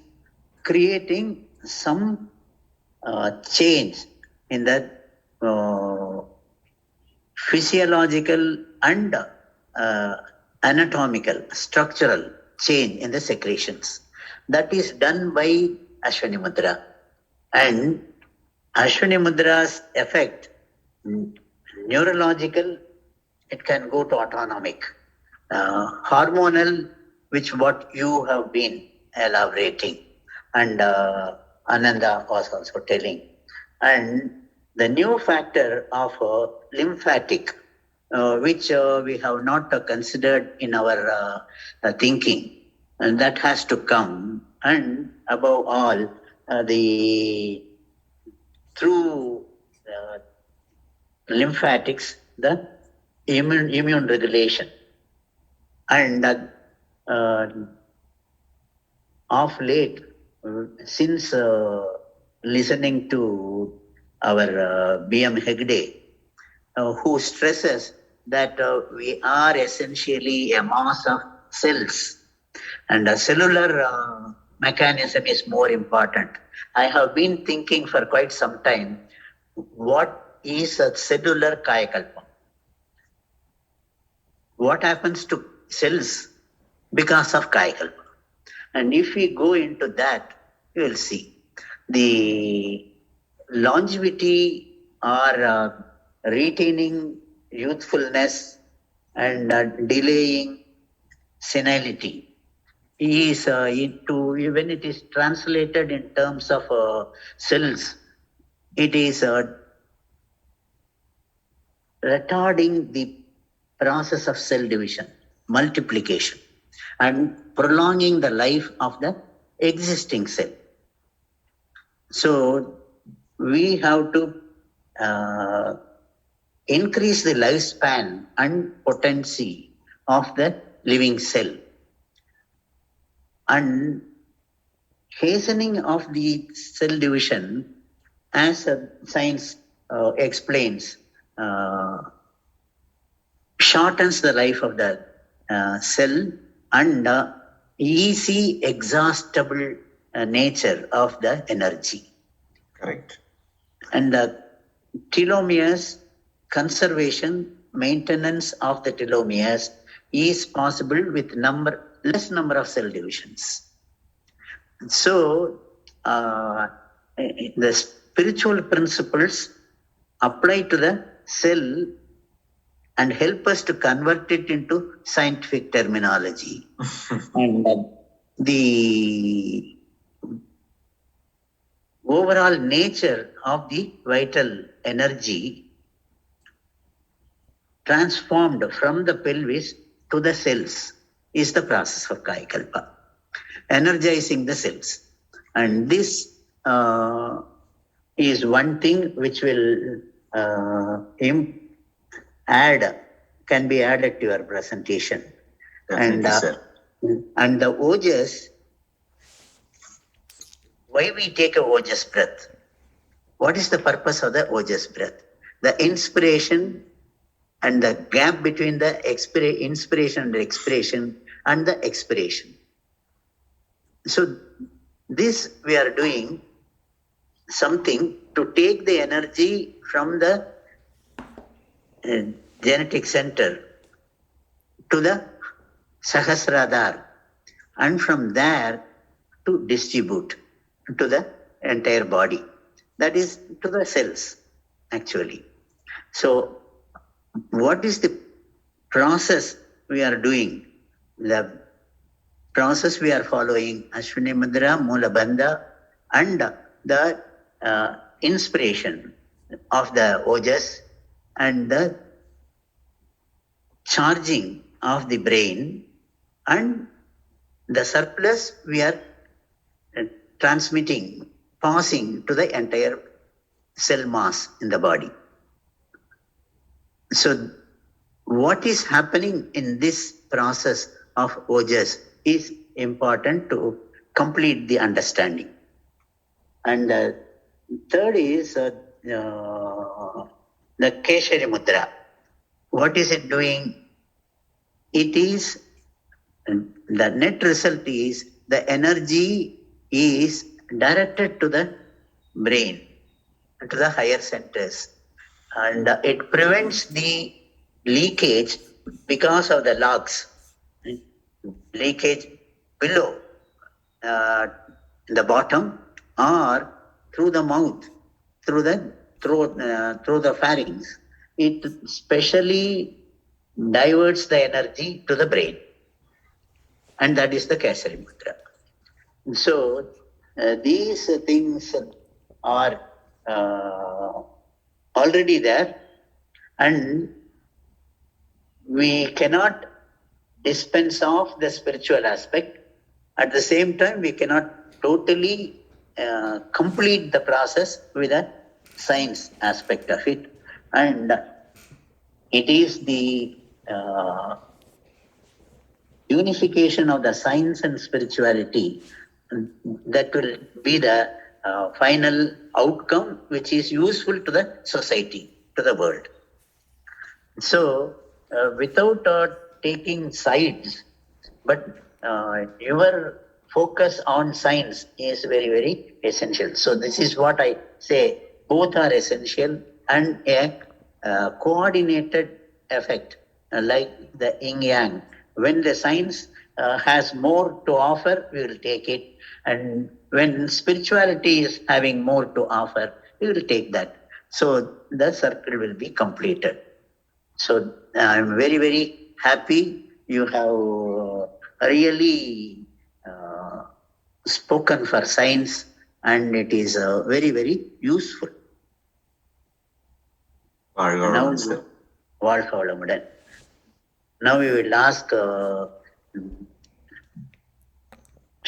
creating some change in the physiological and anatomical, structural change in the secretions. That is done by Ashwini Mudra. And Ashwini Mudra's effect, neurological, it can go to autonomic. Hormonal, which what you have been elaborating, and Ananda was also telling. And the new factor of lymphatic, which we have not considered in our thinking, and that has to come. And above all, through lymphatics, the immune regulation. And of late, since listening to our B.M. Hegde, who stresses that we are essentially a mass of cells, and a cellular mechanism is more important. I have been thinking for quite some time, what is a cellular Kayakalpa? What happens to cells because of Kayakalpa? And if we go into that, you will see the longevity or retaining youthfulness and delaying senility is when it is translated in terms of cells, it is retarding the process of cell division, multiplication, and prolonging the life of the existing cell. So we have to increase the lifespan and potency of the living cell. And hastening of the cell division, as science explains, shortens the life of the cell and easy exhaustible nature of the energy. Correct. And the telomeres conservation, maintenance of the telomeres is possible with less number of cell divisions. So the spiritual principles apply to the cell and help us to convert it into scientific terminology. And the overall nature of the vital energy transformed from the pelvis to the cells is the process of Kayakalpa, energizing the cells. And this is one thing which will can be added to your presentation. Definitely, sir. And the ojas, why we take a ojas breath? What is the purpose of the ojas breath? The inspiration and the gap between the inspiration and the expiration and the expiration. So this we are doing something to take the energy from the genetic center to the Sahasradhar, and from there to distribute to the entire body. That is to the cells, actually. So what is the process we are doing? The process we are following, Ashwini Mudra, Mula Bandha, and the inspiration of the ojas and the charging of the brain, and the surplus we are passing to the entire cell mass in the body. So what is happening in this process of ojas is important to complete the understanding. And third is the Keshari Mudra. What is it doing? It is, the net result is the energy is directed to the brain, to the higher centers. And it prevents the leakage because of the logs. Leakage below the bottom or through the mouth, through the pharynx. It specially diverts the energy to the brain. And that is the Keshari Mudra. So these things are already there, and we cannot dispense off the spiritual aspect. At the same time, we cannot totally complete the process with a science aspect of it. And it is the unification of the science and spirituality that will be the final outcome, which is useful to the society, to the world. So without taking sides, but your focus on science is very, very essential. So this is what I say, both are essential, and a coordinated effect, like the yin yang. When the science has more to offer, we will take it. And when spirituality is having more to offer, we will take that. So the circle will be completed. So I'm very, very happy you have really spoken for science, and it is very, very useful. Now, வாழ்க வளமுடன். Now we will ask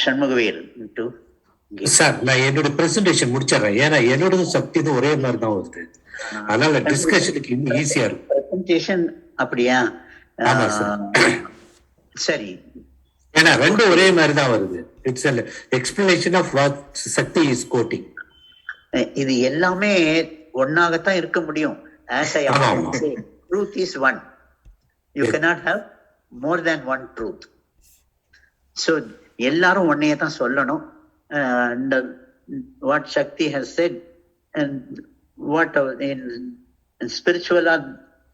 Shanmugavel to give. Sir, நான் என்னோட presentation முடிச்சிடறேன். ஏன்னா என்னோட சக்தி தான் ஒரே மாதிரி தான் வருது. அதனால டிஸ்கஷனுக்கு இன்னும் ஈஸியா இருக்கும். பிரசன்டேஷன் அப்படியா? ஆமா சார். சரி. ஏன்னா ரெண்டும் ஒரே மாதிரி தான் வருது. It's an explanation of what Shakti is quoting. இது எல்லாமே ஒன்னாகத்தான் இருக்க முடியும். As I always say, truth is one. You cannot have more than one truth. So எல்லாரும் ஒன்னையே தான் சொல்லணும். And what Shakti has said and what in spiritual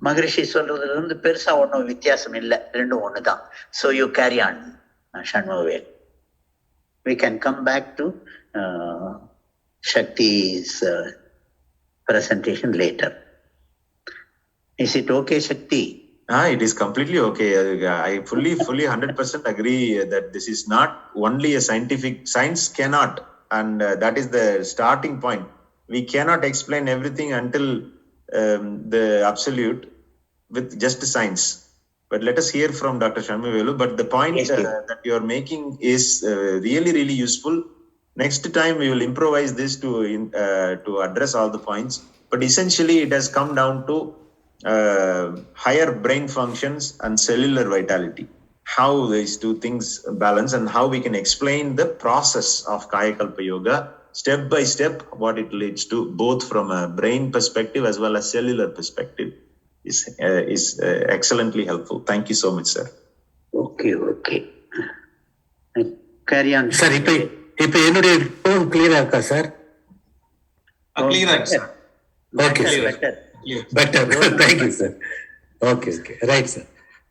மகரிஷி சொல்றதுல இருந்து பெருசா ஒன்றும் வித்தியாசம் இல்லை, ரெண்டும் ஒண்ணுதான். So you carry on, Shanmugavel. We can come back to Shakti's presentation later. Is it okay, Shakti? It is completely okay. I fully 100% agree that this is not only a science cannot, and that is the starting point. We cannot explain everything until the absolute with just science. But let us hear from Dr. Shanmugavel. But the point that you are making is really, really useful. Next time we will improvise this to address all the points. But essentially it has come down to higher brain functions and cellular vitality. How these two things balance and how we can explain the process of Kayakalpa Yoga step by step, what it leads to, both from a brain perspective as well as cellular perspective, is excellently helpful. Thank you so much, sir. Okay. Carry on. Sir, இப்ப என்னுடைய tone கிளியரா இருக்கா sir? கிளியரா இருக்கு sir. Okay sir. Better. Thank you sir. Okay right sir.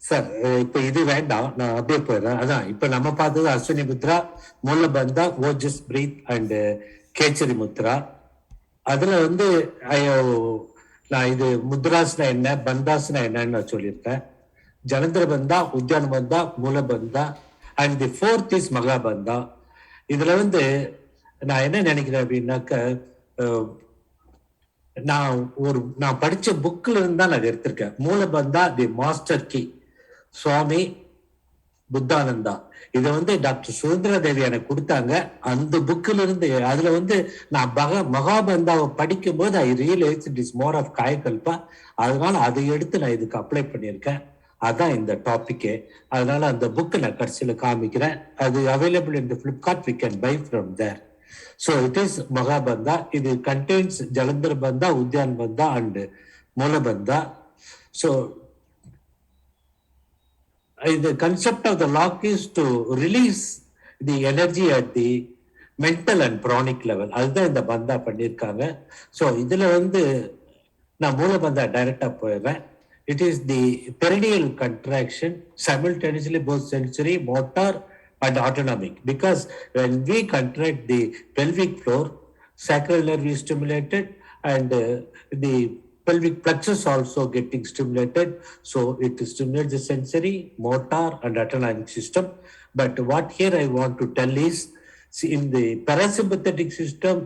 Sir, இப்ப இது வேண்டாம், நான் அப்படியே போயிடுறேன். அதான் இப்ப நம்ம பார்த்தது அஸ்வினி முத்ரா, மூலபந்தா, ஓஜஸ் பிரீத் அண்ட் கேச்சரி முத்ரா. அதுல நான் இது முத்ராஸ்னா என்ன, பந்தாஸ்னா என்னன்னு நான் சொல்லியிருக்கேன். ஜலந்திர பந்தா, உத்தியான பந்தா, மூலபந்தா அண்ட் தி ஃபோர்த் இஸ் மகாபந்தா. இதுல நான் என்ன நினைக்கிறேன் அப்படின்னாக்க, நான் படிச்ச புக்ல இருந்து தான் நான் எடுத்திருக்கேன். மூலபந்தா தி மாஸ்டர் கி, சுவாமி புத்தானந்தா. இதை டாக்டர் சுதந்திர தேவி எனக்கு கொடுத்தாங்க. அந்த புக்ல இருந்து அதுல நான் மகாபந்தாவை படிக்கும் போது I realise it is more of காயகல்பா. அதனால அதை எடுத்து நான் இதுக்கு அப்ளை பண்ணியிருக்கேன். அதான் இந்த டாபிக்கே. அதனால அந்த புக்கு நான் கடைசியில காமிக்கிறேன். அது available in Flipkart. We can buy from there. So it is Mahabandha. It contains Jalandhar Bandha, Udyan Bandha and Moola Bandha. So the concept of the lock is to release the energy at the mental and pranic level. அதுதான் இந்த பந்தா பண்ணியிருக்காங்க. So இதுல நான் மூல பந்தா டைரக்டா போயிடுறேன். It is the perineal contraction, simultaneously both sensory, motor and autonomic, because when we contract the pelvic floor, sacral nerve is stimulated and the pelvic plexus also getting stimulated, so it stimulates the sensory, motor and autonomic system. But what here I want to tell is, see, in the parasympathetic system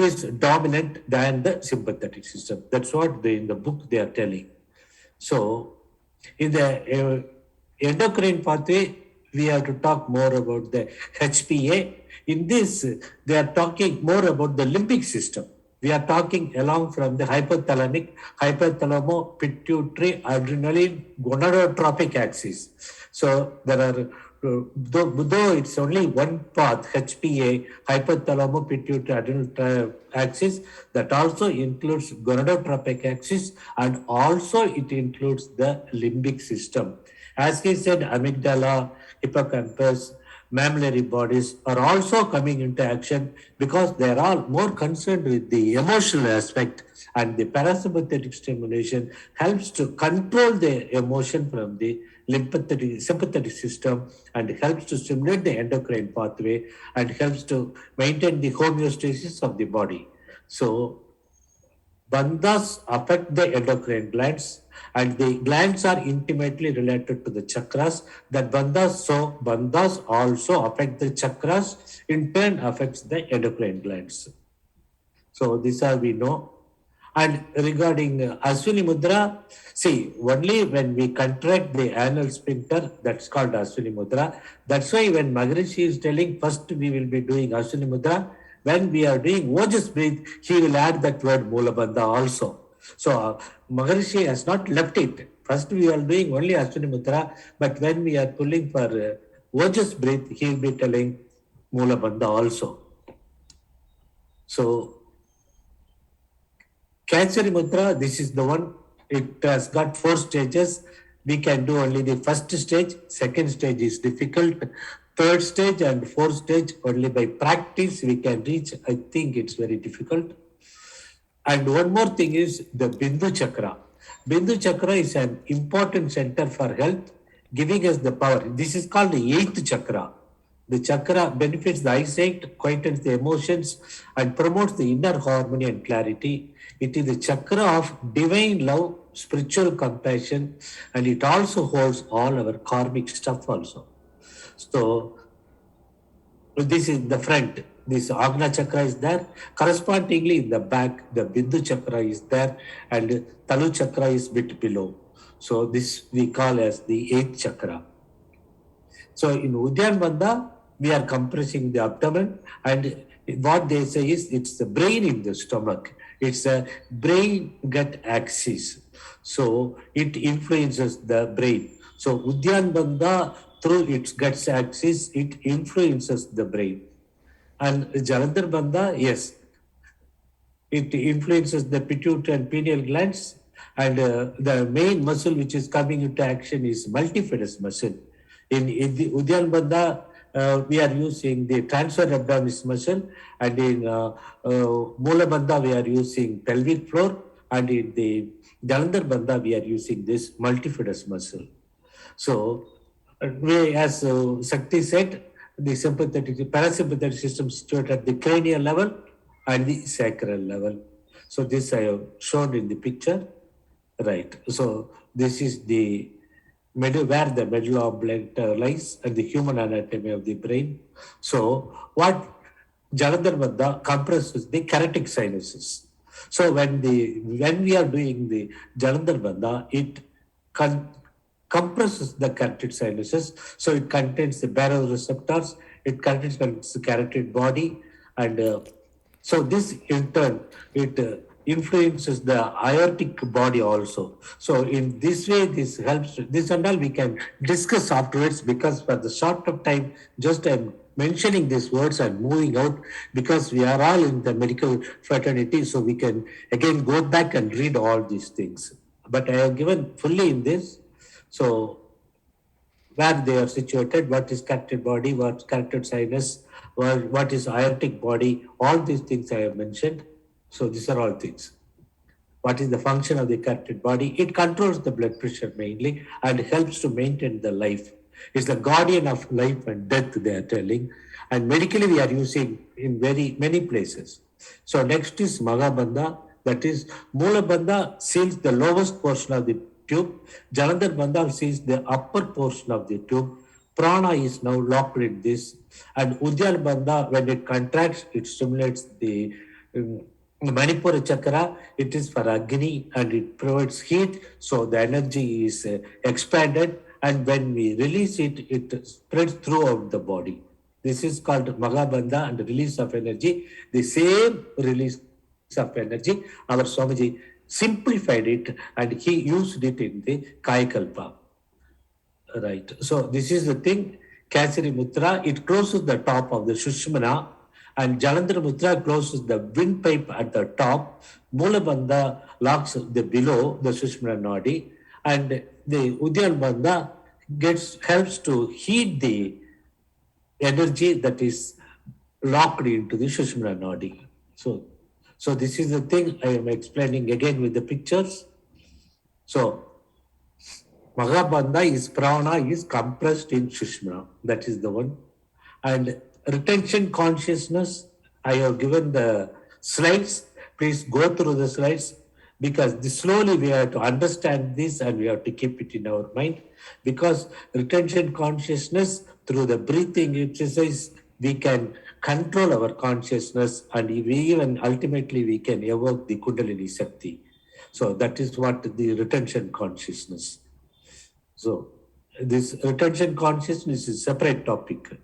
is dominant than the sympathetic system. That's what in the book they are telling. So in the endocrine pathway, we have to talk more about the HPA. In this, they are talking more about the limbic system. We are talking along from the hypothalamic, hypothalamo-pituitary, adrenaline, gonadotropic axis. So there are, though it's only one path, HPA, hypothalamo-pituitary adrenal axis, that also includes gonadotropic axis, and also it includes the limbic system. As he said, amygdala, hippocampus, mammillary bodies are also coming into action because they are all more concerned with the emotional aspect, and the parasympathetic stimulation helps to control the emotion from the sympathetic system and helps to stimulate the endocrine pathway and helps to maintain the homeostasis of the body. So bandhas affect the endocrine glands and the glands are intimately related to the chakras. That bandhas also affect the chakras, in turn affects the endocrine glands. So these are we know. And regarding Aswini Mudra, see, only when we contract the anal sphincter, that's called Aswini Mudra. That's why when Maharishi is telling, first we will be doing Aswini Mudra, when we are doing Ojas breath, he will add that word Mulabandha also. So Maharishi has not left it. First we are doing only Aswini Mudra, but when we are pulling for Ojas breath, he will be telling Mulabandha also. So Kayakalpa Mudra, this is the one. It has got 4 stages. We can do only the first stage. Second stage is difficult. Third stage and fourth stage, only by practice we can reach. I think it's very difficult. And one more thing is the Bindu Chakra. Bindu Chakra is an important center for health, giving us the power. This is called the 8th chakra. The chakra benefits the eyesight, quietens the emotions, and promotes the inner harmony and clarity. It is the chakra of divine love, spiritual compassion, and it also holds all our karmic stuff also. So this is the front. This Agna chakra is there. Correspondingly, in the back, the Bindu chakra is there, and Talu chakra is bit below. So this we call as the 8th chakra. So in Udyan Bandha, we are compressing the abdomen, and what they say is it's the brain in the stomach. It's a brain-gut axis. So it influences the brain. So Udyan Bandha, through its gut axis, it influences the brain. And Jalandhar Bandha, yes, it influences the pituitary and pineal glands. And the main muscle which is coming into action is multifidus muscle. In the Udyan Bandha, we are using the transverse abdominis muscle, and in Mula Bandha we are using pelvic floor, and in the Jalandhar Bandha we are using this multifidus muscle. So, we, as Shakti said, the sympathetic, parasympathetic system situated at the cranial level and the sacral level. So this I have shown in the picture, right? So this is the middle, where the medulla oblongata lies, and the human anatomy of the brain. So what Jalandhar Bandha compresses the carotid sinuses. So when we are doing the Jalandhar Bandha, it compresses the carotid sinuses. So it contains the baroreceptors, it contains the carotid body, and so this in turn, it influences the aortic body also. So in this way, this helps. This and all we can discuss afterwards, because for the short of time, just I'm mentioning these words and moving out, because we are all in the medical fraternity, so we can again go back and read all these things. But I have given fully in this. So where they are situated, what is carotid body, what is carotid sinus, what is aortic body, all these things I have mentioned. So these are all things. What is the function of the carotid body? It controls the blood pressure mainly and helps to maintain the life. It's the guardian of life and death, they are telling. And medically we are using in very many places. So next is Magabandha, that is Mula Bandha seals the lowest portion of the tube. Jalandhar Bandha seals the upper portion of the tube. Prana is now locked in this. And Udyan Bandha, when it contracts, it stimulates the Manipura chakra. It is for Agni and it provides heat, so the energy is expanded, and when we release it, it spreads throughout the body. This is called Magabandha and release of energy. The same release of energy, our Swamiji simplified it and he used it in the Kayakalpa. Right. So this is the thing. Kayakalpa Mudra, it closes the top of the Sushmana, and Jalandhar Mudra closes the windpipe at the top. Mula Bandha locks the below the Sushmana Nadi, and the Udyan Bandha helps to heat the energy that is locked into the Sushmana Nadi. So this is the thing I am explaining again with the pictures. So Magabandha is prana is compressed in Sushmana. That is the one. And retention consciousness, I have given the slides. Please go through the slides. because slowly we have to understand this and we have to keep it in our mind, because retention consciousness through the breathing exercise, we can control our consciousness, and we even ultimately we can evoke the Kundalini Shakti. So that is what the retention consciousness. So this retention consciousness is a separate topic.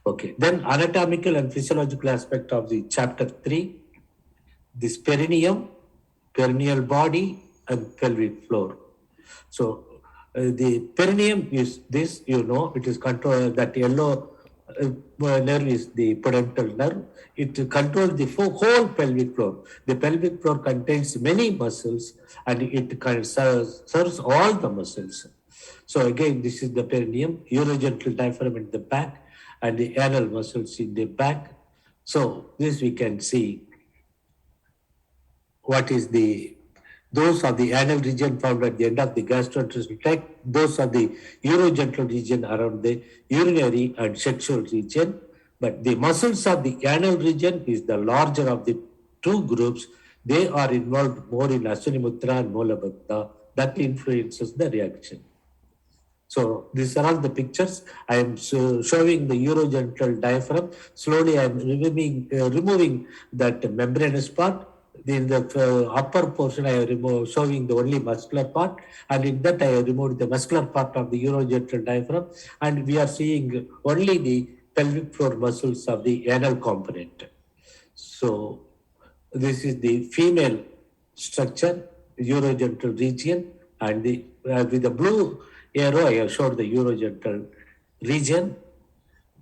Okay, then anatomical and physiological aspect of the chapter 3, this perineum, perineal body, and pelvic floor. So the perineum is this, it is control that yellow nerve is the parental nerve. It controls the whole pelvic floor. The pelvic floor contains many muscles and it serves all the muscles. So again, this is the perineum, urogenital diaphragm in the back, and the anal muscles in the back. So this we can see what is those are the anal region found at the end of the gastrointestinal tract. Those are the urogenital region around the urinary and sexual region. But the muscles of the anal region is the larger of the two groups. They are involved more in Aswini and Molabandha. That influences the reaction. So these are all the pictures. I am showing the urogenital diaphragm. Slowly I am removing that membranous part. In the upper portion I am showing the only muscular part, and in that I have removed the muscular part of the urogenital diaphragm, and we are seeing only the pelvic floor muscles of the anal component. So this is the female structure, urogenital region, and with the blue arrow I have showed the urogenital region.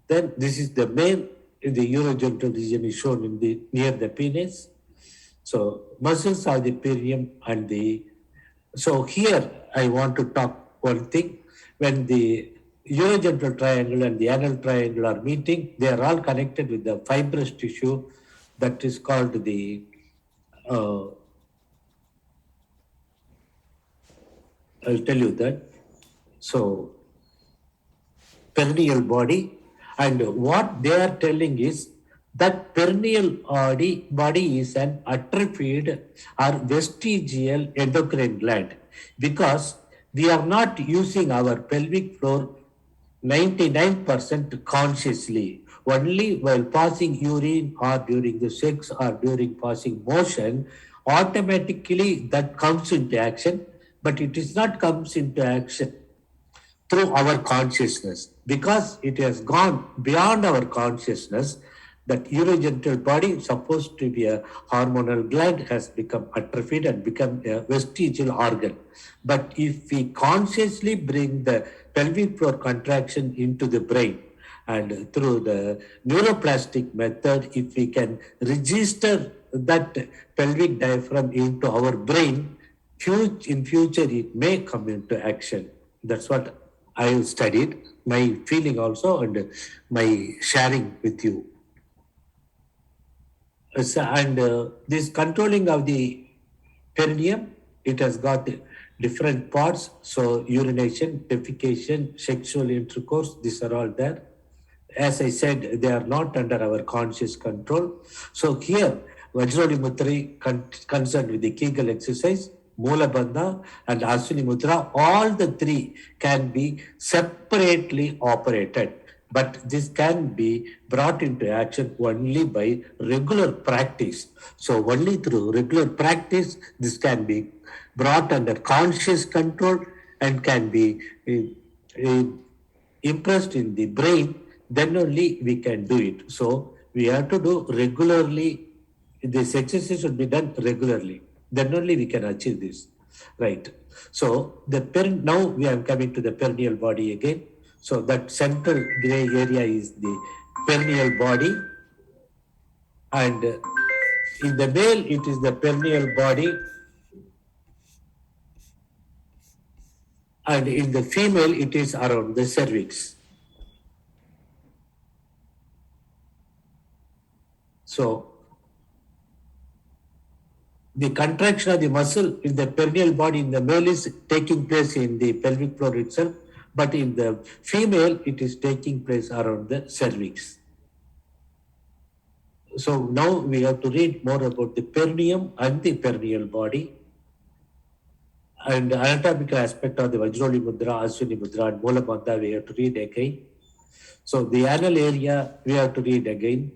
Then this is the male. The urogenital region is shown in near the penis. So muscles are the perineum and so here I want to talk one thing. When the urogenital triangle and the anal triangle are meeting, they are all connected with the fibrous tissue that is called the I'll tell you that. So perineal body, and what they are telling is that perineal body is an atrophied or vestigial endocrine gland, because we are not using our pelvic floor 99% consciously. Only while passing urine or during the sex or during passing motion, automatically that comes into action, but it is not comes into action through our consciousness, because it has gone beyond our consciousness. That urogenital body, supposed to be a hormonal gland, has become atrophied and become a vestigial organ. But if we consciously bring the pelvic floor contraction into the brain, and through the neuroplastic method, if we can register that pelvic diaphragm into our brain, in future it may come into action. That's what I have studied, my feeling also, and my sharing with you. And this controlling of the perineum, it has got different parts. So urination, defecation, sexual intercourse, these are all there. As I said, they are not under our conscious control. So here, Vajroli Mudra concerned with the Kegel exercise, Mula Bandha and Aswini Mudra, all the three can be separately operated. But this can be brought into action only by regular practice. So only through regular practice, this can be brought under conscious control and can be impressed in the brain. Then only we can do it. So we have to do regularly. This exercise should be done regularly. Then only we can achieve this. Right. So now we are coming to the perineal body again. So that central gray area is the perineal body, and in the male it is the perineal body, and in the female it is around the cervix. So the contraction of the muscle in the perineal body in the male is taking place in the pelvic floor itself, but in the female, it is taking place around the cervix. So now we have to read more about the perineum and the perineal body. And anatomical aspect of the Vajroli Mudra, Aswini Mudra, and Mula Bandha we have to read again. So the anal area we have to read again.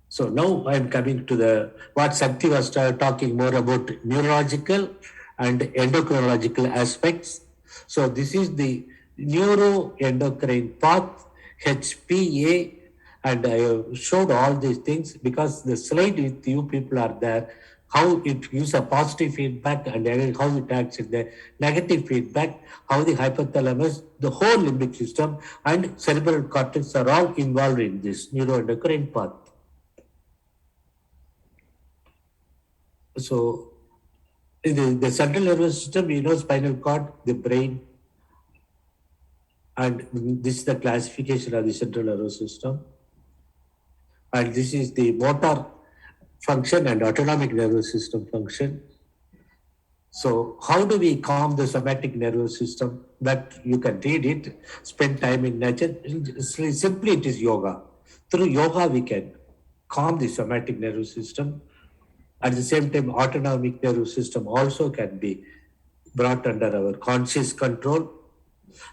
So now I am coming to the what Sakti was talking more about neurological and endocrinological aspects. So this is the neuroendocrine path, HPA, and I have showed all these things because the slide with you people are there, how it gives a positive feedback and how it acts in the negative feedback, how the hypothalamus, the whole limbic system and cerebral cortex are all involved in this neuroendocrine path. So the central nervous system, spinal cord, the brain, and this is the classification of the central nervous system. And this is the motor function and autonomic nervous system function. So how do we calm the somatic nervous system? That you can read it, spend time in nature. Simply it is yoga. Through yoga we can calm the somatic nervous system. At the same time, autonomic nervous system also can be brought under our conscious control,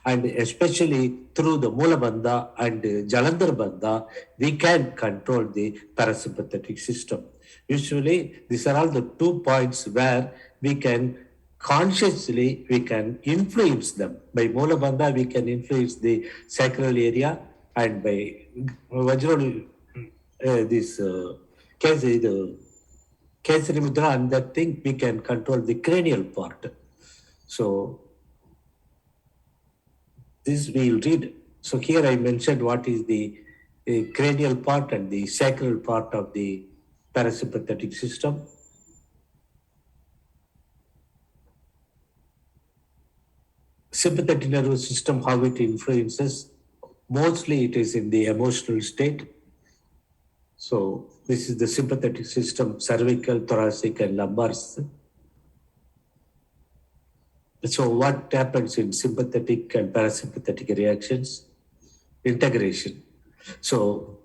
and especially through the Mula Bandha and Jalandhar Bandha, we can control the parasympathetic system. Usually, these are all the 2 points where we can consciously influence them. By Mula Bandha, we can influence the sacral area, and by Vajroli, Kesari Mudra and that thing, we can control the cranial part. So this we will read. So here I mentioned what is the cranial part and the sacral part of the parasympathetic system. Sympathetic nervous system, how it influences. Mostly it is in the emotional state. So this is the sympathetic system, cervical, thoracic, and lumbar. So what happens in sympathetic and parasympathetic reactions? Integration. So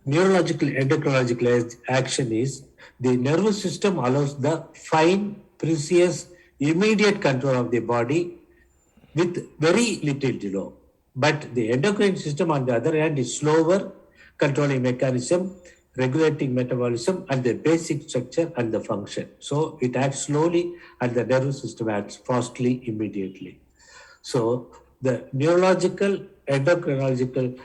neurological endocrinological action is the nervous system allows the fine, precious, immediate control of the body with very little delay. But the endocrine system, on the other hand, is slower controlling mechanism, regulating metabolism and the basic structure and the function. So it acts slowly and the nervous system acts fastly immediately. So the neurological, endocrinological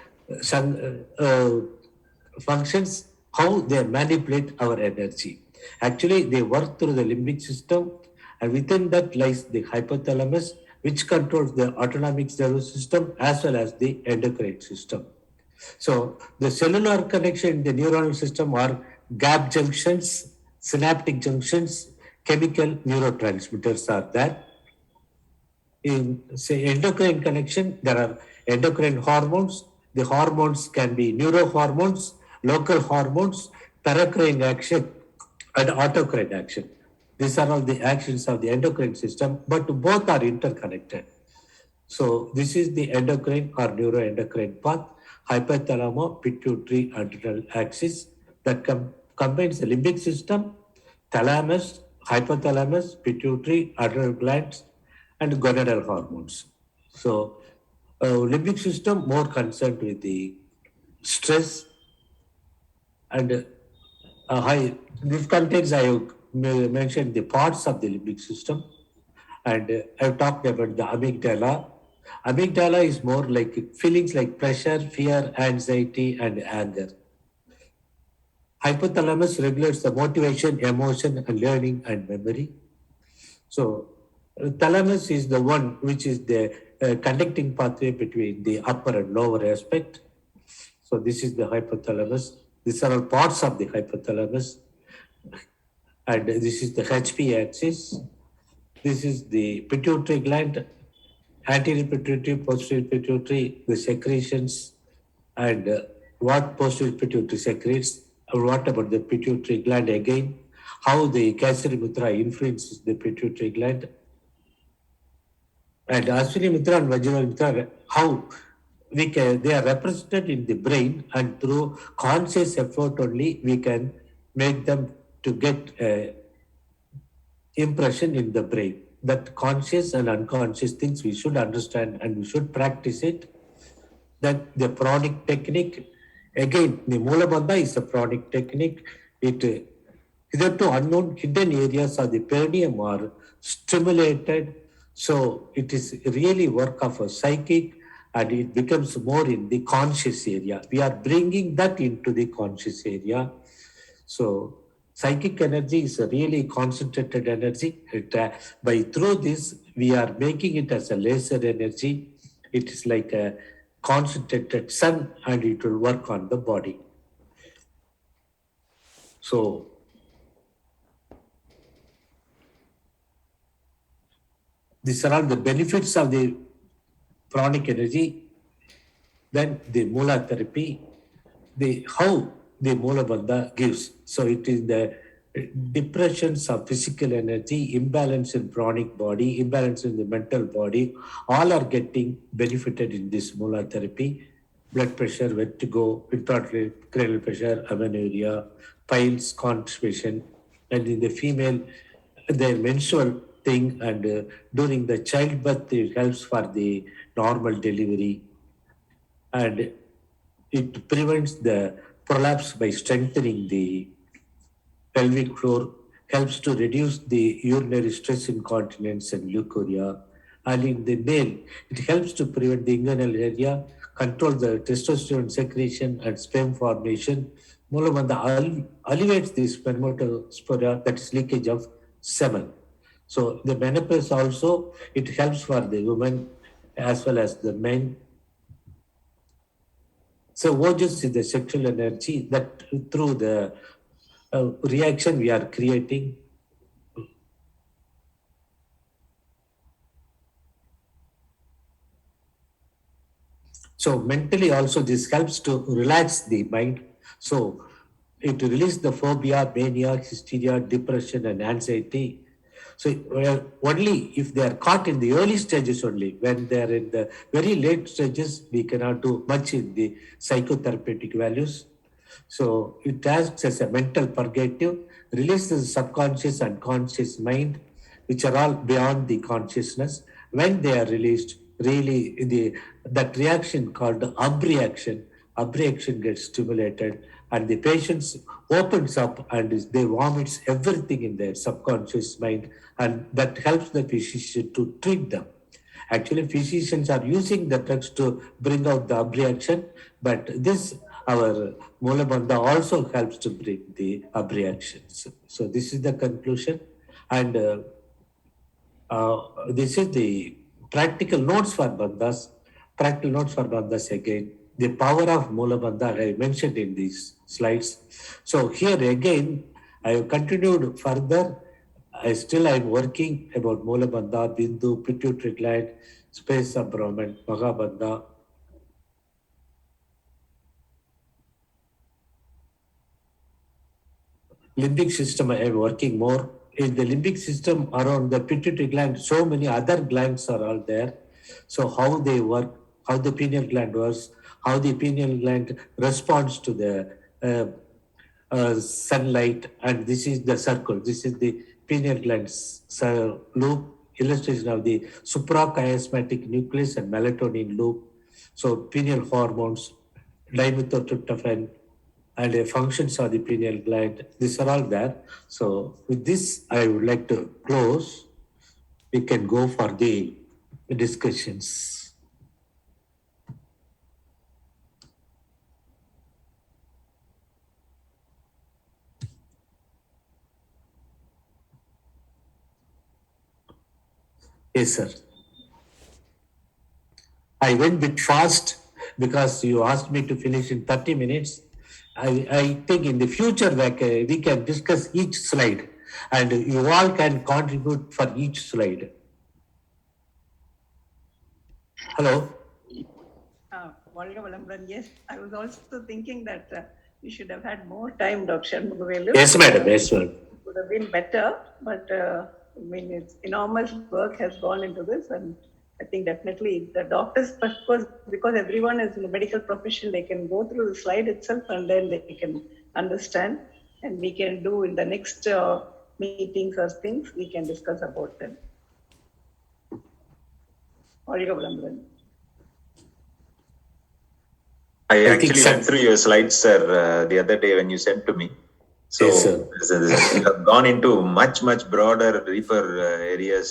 functions, how they manipulate our energy. Actually, they work through the limbic system, and within that lies the hypothalamus, which controls the autonomic nervous system as well as the endocrine system. So the cellular connection in the neuronal system are gap junctions, synaptic junctions, chemical neurotransmitters are there. In say endocrine connection, there are endocrine hormones. The hormones can be neurohormones, local hormones, paracrine action, and autocrine action. These are all the actions of the endocrine system, but both are interconnected. So this is the endocrine or neuroendocrine path. Hypothalamo pituitary adrenal axis that combines the limbic system, thalamus, hypothalamus, pituitary, adrenal glands, and gonadal hormones. So limbic system more concerned with the stress and high. This contains, I have mentioned the parts of the limbic system, and I've talked about the amygdala. Amygdala is more like feelings like pleasure, fear, anxiety, and anger. Hypothalamus regulates the motivation, emotion, and learning and memory. So thalamus is the one which is the connecting pathway between the upper and lower aspect. So this is the hypothalamus. These are all parts of the hypothalamus. And this is the HP axis. This is the pituitary gland, anterior pituitary, posterior pituitary, the secretions, and what posterior pituitary secretes, or what about the pituitary gland again, how the Kesari Mudra influences the pituitary gland, and Aswini Mudra and Vajrayana Mudra, how they are represented in the brain, and through conscious effort only we can make them to get impression in the brain. That conscious and unconscious things we should understand and we should practice it. Then the pranic technique, again, the Mulabandha is a pranic technique. It hitherto unknown hidden areas of the perineum are stimulated. So it is really work of a psychic, and it becomes more in the conscious area. We are bringing that into the conscious area. So psychic energy is a really concentrated energy. By through this, we are making it as a laser energy. It is like a concentrated sun, and it will work on the body. So these are all the benefits of the pranic energy. Then the Mula therapy, how the Mula Bandha gives. So it is the depressions of physical energy, imbalance in pranic body, imbalance in the mental body, all are getting benefited in this Mula therapy. Blood pressure, vertigo, intracranial pressure, amenorrhea, piles, constipation, and in the female, the menstrual thing, and during the childbirth, it helps for the normal delivery, and it prevents the prolapse by strengthening the pelvic floor, helps to reduce the urinary stress incontinence and leukorrhea. And in the male, it helps to prevent the inguinal area, control the testosterone secretion and sperm formation. Mulabandha alleviates the spermatosporia, that is leakage of semen. So the menopause also, it helps for the women as well as the men. So ojas is the sexual energy that through the reaction we are creating. So mentally also this helps to relax the mind. So it releases the phobia, mania, hysteria, depression and anxiety. So only if they are caught in the early stages only, when they are in the very late stages, we cannot do much in the psychotherapeutic values. So it acts as a mental purgative, releases the subconscious and conscious mind, which are all beyond the consciousness. When they are released, really that reaction called abreaction gets stimulated, and the patient opens up and they vomits everything in their subconscious mind, and that helps the physician to treat them. Actually, physicians are using the drugs to bring out the abreaction, but this, our Mulabandha also helps to bring the abreactions. So this is the conclusion, and this is the practical notes for bandhas. Practical notes for bandhas again. The power of Mulabandha I mentioned in these slides. So here again, I have continued further. I'm working about Mulabandha, Bindu, pituitary gland, space of Brahman, Mahabandha. Limbic system I am working more. In the limbic system around the pituitary gland, so many other glands are all there. So how they work, how the pineal gland works, how the pineal gland responds to the sunlight, and this is the circle. This is the pineal gland loop, illustration of the suprachiasmatic nucleus and melatonin loop. So pineal hormones, dimethyltryptophan, and the functions of the pineal gland. These are all there. So with this, I would like to close. We can go for the discussions. Yes, sir. I went a bit fast because you asked me to finish in 30 minutes. I think in the future we can discuss each slide, and you all can contribute for each slide. Hello? Yes, I was also thinking that we should have had more time, Dr. Mugavelu. Yes, madam. Yes, madam. It would have been better, but I mean, it's enormous work has gone into this, and I think definitely the doctors, of course, because everyone is in the medical profession, they can go through the slide itself and then they can understand, and we can do in the next meetings or things, we can discuss about them. I think actually went through your slides, sir, the other day when you sent to me. So Yes, sir. you have gone into much broader, deeper areas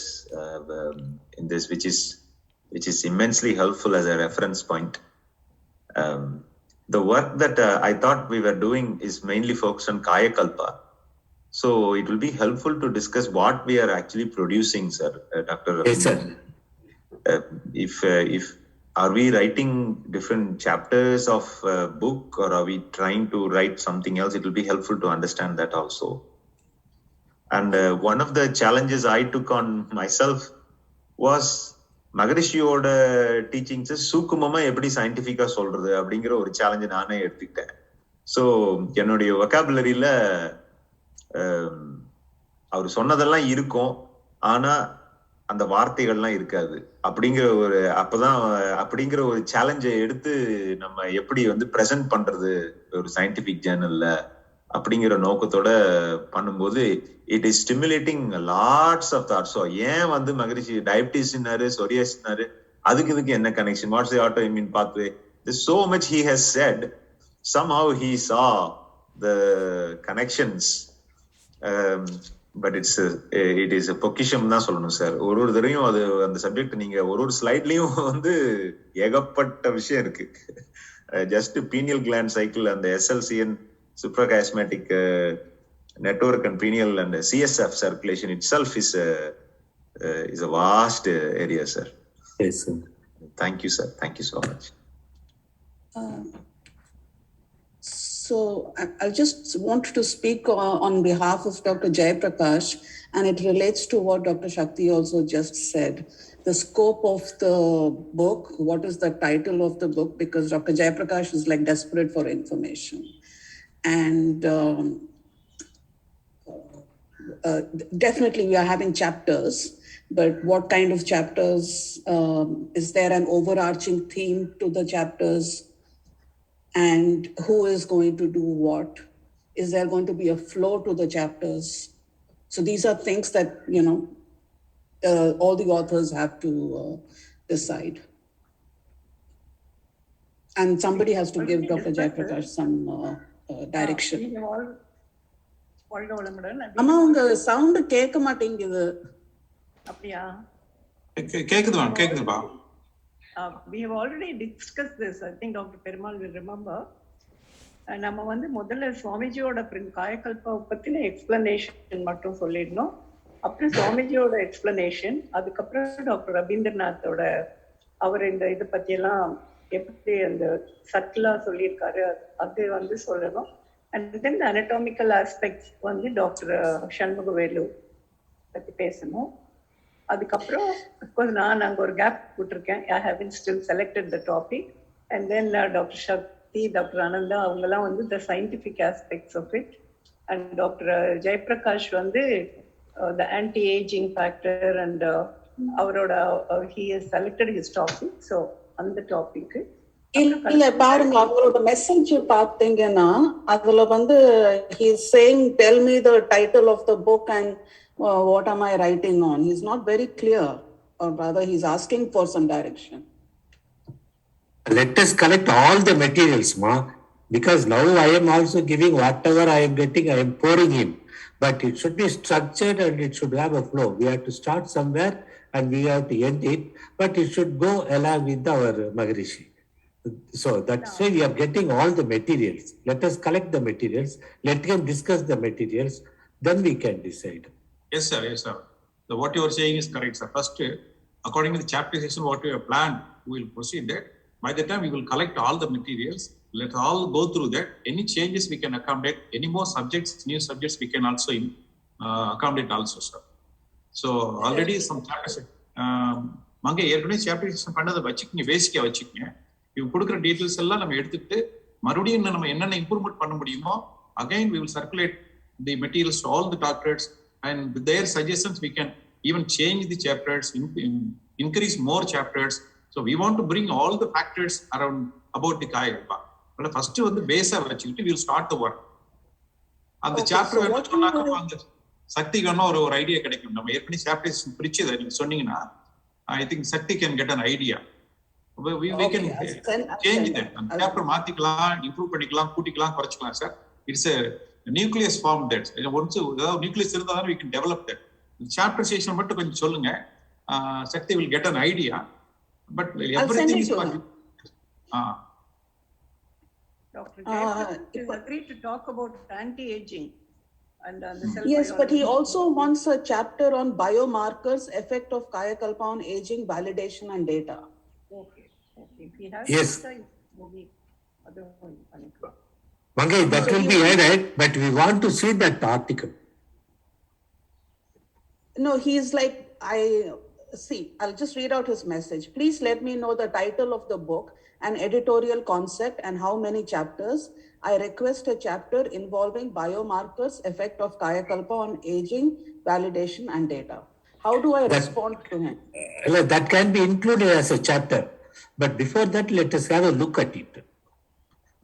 in this, which is immensely helpful as a reference point. The work that I thought we were doing is mainly focused on Kayakalpa. So it will be helpful to discuss what we are actually producing, sir, Dr. Yes, sir. If are we writing different chapters of a book, or are we trying to write something else? It will be helpful to understand that also. And one of the challenges I took on myself was மகரிஷியோட teachings சூக்குமமா எப்படி சயின்டிபிக்கா சொல்றது அப்படிங்கிற ஒரு challenge நானே எடுத்துக்கிட்டேன். So என்னுடைய வொக்காபுலரியில அவர் சொன்னதெல்லாம் இருக்கும், ஆனா அந்த வார்த்தைகள்லாம் இருக்காது. அப்படிங்கிற ஒரு சேலஞ்சை எடுத்து நம்ம எப்படி வந்து பிரசன்ட் பண்றது ஒரு சயின்டிபிக் ஜேர்னல்ல அப்படிங்கிற நோக்கத்தோட பண்ணும்போது it is stimulating lots of thoughts. So ஏன் வந்து மகரிஷி டயபிட்டிஸ்னாரு, சொரியாசிஸ்னாரு, அதுக்கு இதுக்கு என்ன connection? What's the auto immune pathway? There's so much he has said. Somehow he saw the connections. But it is a பொக்கிஷம் தான் சொல்லணும் சார். ஒரு தடவையும் அது அந்த சப்ஜெக்ட் நீங்க ஒரு ஸ்லைட்லயும் வந்து ஏகப்பட்ட விஷயம் இருக்கு. ஜஸ்ட் பீனியல் கிளாண்ட் சைக்கிள், அந்த SLCN suprachiasmatic network and pineal and CSF circulation itself is a vast area, sir. Yes, sir. Thank you, sir. Thank you so much. So I just want to speak on behalf of Dr. Jayaprakash, and it relates to what Dr. Shakti also just said. The scope of the book, what is the title of the book, because Dr. Jayaprakash is like desperate for information. And definitely we are having chapters, but what kind of chapters? Is there an overarching theme to the chapters? And who is going to do what? Is there going to be a flow to the chapters? So these are things that, all the authors have to decide. And somebody has to give Dr. Jayaprakash some direction. அம்மா உங்க sound கேட்க மாட்டேங்குது. அப்படியா? கேக்குதுப்பா. We have already discussed this. I think Dr. Perumal will remember. நம்ம வந்து முதல்ல சுவாமிஜியோட காயக்கல்பா பத்தின எக்ஸ்பிளனேஷன் மட்டும் சொல்லிடணும். அப்புறம் சுவாமிஜியோட எக்ஸ்பிளனேஷன், அதுக்கப்புறம் டாக்டர் ரவீந்திரநாத்தோட அவர் இந்த இது பத்தியெல்லாம் எப்படி அந்த சட்டிலா சொல்லியிருக்காரு அது வந்து சொல்லணும். அண்ட் தென் அனட்டாமிக்கல் ஆஸ்பெக்ட்ஸ் வந்து டாக்டர் சண்முகவேலு பத்தி பேசணும். அதுக்கப்புறம் அஃப்கோர்ஸ் நான் அங்கே ஒரு கேப் விட்டுருக்கேன். I haven't still selected the topic. And then doctor Sakthi, doctor Ananda அவங்கெல்லாம் வந்து the scientific aspects of it. And doctor Jayaprakash வந்து the anti ageing factor and அவரோட he has selected his topic. So அந்த டாபிக் இல்ல பாருங்க, அவங்களோட மெசேஜ் பாத்தீங்கன்னா அதுல வந்து he is saying tell me the title of the book and what am I writing on. He's not very clear, or rather he's asking for some direction. Let us collect all the materials, ma, because now I am also giving whatever I am getting, I am pouring in, but it should be structured and it should have a flow. We have to start somewhere and we have to end it, but it should go along with our Maharishi. So that's why we are getting all the materials. Let us collect the materials, let him discuss the materials, then we can decide. Yes, sir. Yes, sir. So what you are saying is correct, sir. First, according to the chapterization, what we have planned, we will proceed that. By the time we will collect all the materials, let all go through that. Any changes we can accommodate. Any more subjects, new subjects, we can also accommodate also, sir. So already some chapters. Manga ஏற்கனவே chapterization பண்ணதை வச்சுக்கிங்க, பேசிக்கா வச்சுக்கிங்க. இவங்க கொடுக்குற details எல்லாம் நம்ம எடுத்துட்டு மறுபடியும் நம்ம என்னென்ன இம்ப்ரூவ்மெண்ட் பண்ண முடியுமோ again we will circulate the materials to all the doctorates, and with their suggestions we can even change the chapters, increase more chapters. So we want to bring all the factors around about the Kayakalpa. But first வந்து பேஸா வச்சுக்கிட்டு we'll start the work. அந்த chapter வேணும் சொன்னாக்க அந்த சக்திக்கான ஒரு idea கிடைக்கும். நம்ம ஏற்கனவே சாப்டர்ஸ் பிரிச்சதை நீங்க சொன்னீங்கன்னா I think Sakti can get an idea. We can change that. And chapter மாத்திக்கலாம், improve பண்ணிக்கலாம், கூட்டிக்கலாம், குறைச்சிக்கலாம் sir. It's a nucleus form that. Once nucleus இருந்தா we can develop that. Chapter section மட்டும் கொஞ்சம் சொல்லுங்க. Sakti will get an idea. But everything is possible. Dr. Jay is agreed to talk about anti-aging. And the yes, but he also wants a chapter on biomarkers, effect of Kayakalpa on aging, validation and data. Okay. If he has yes. Mangai, that will be added, but we want to see that article. No, he's like, I'll just read out his message. Please let me know the title of the book and editorial concept and how many chapters. I request a chapter involving biomarkers, effect of Kayakalpa on aging, validation and data. How do I respond to him? That can be included as a chapter. But before that, let us have a look at it.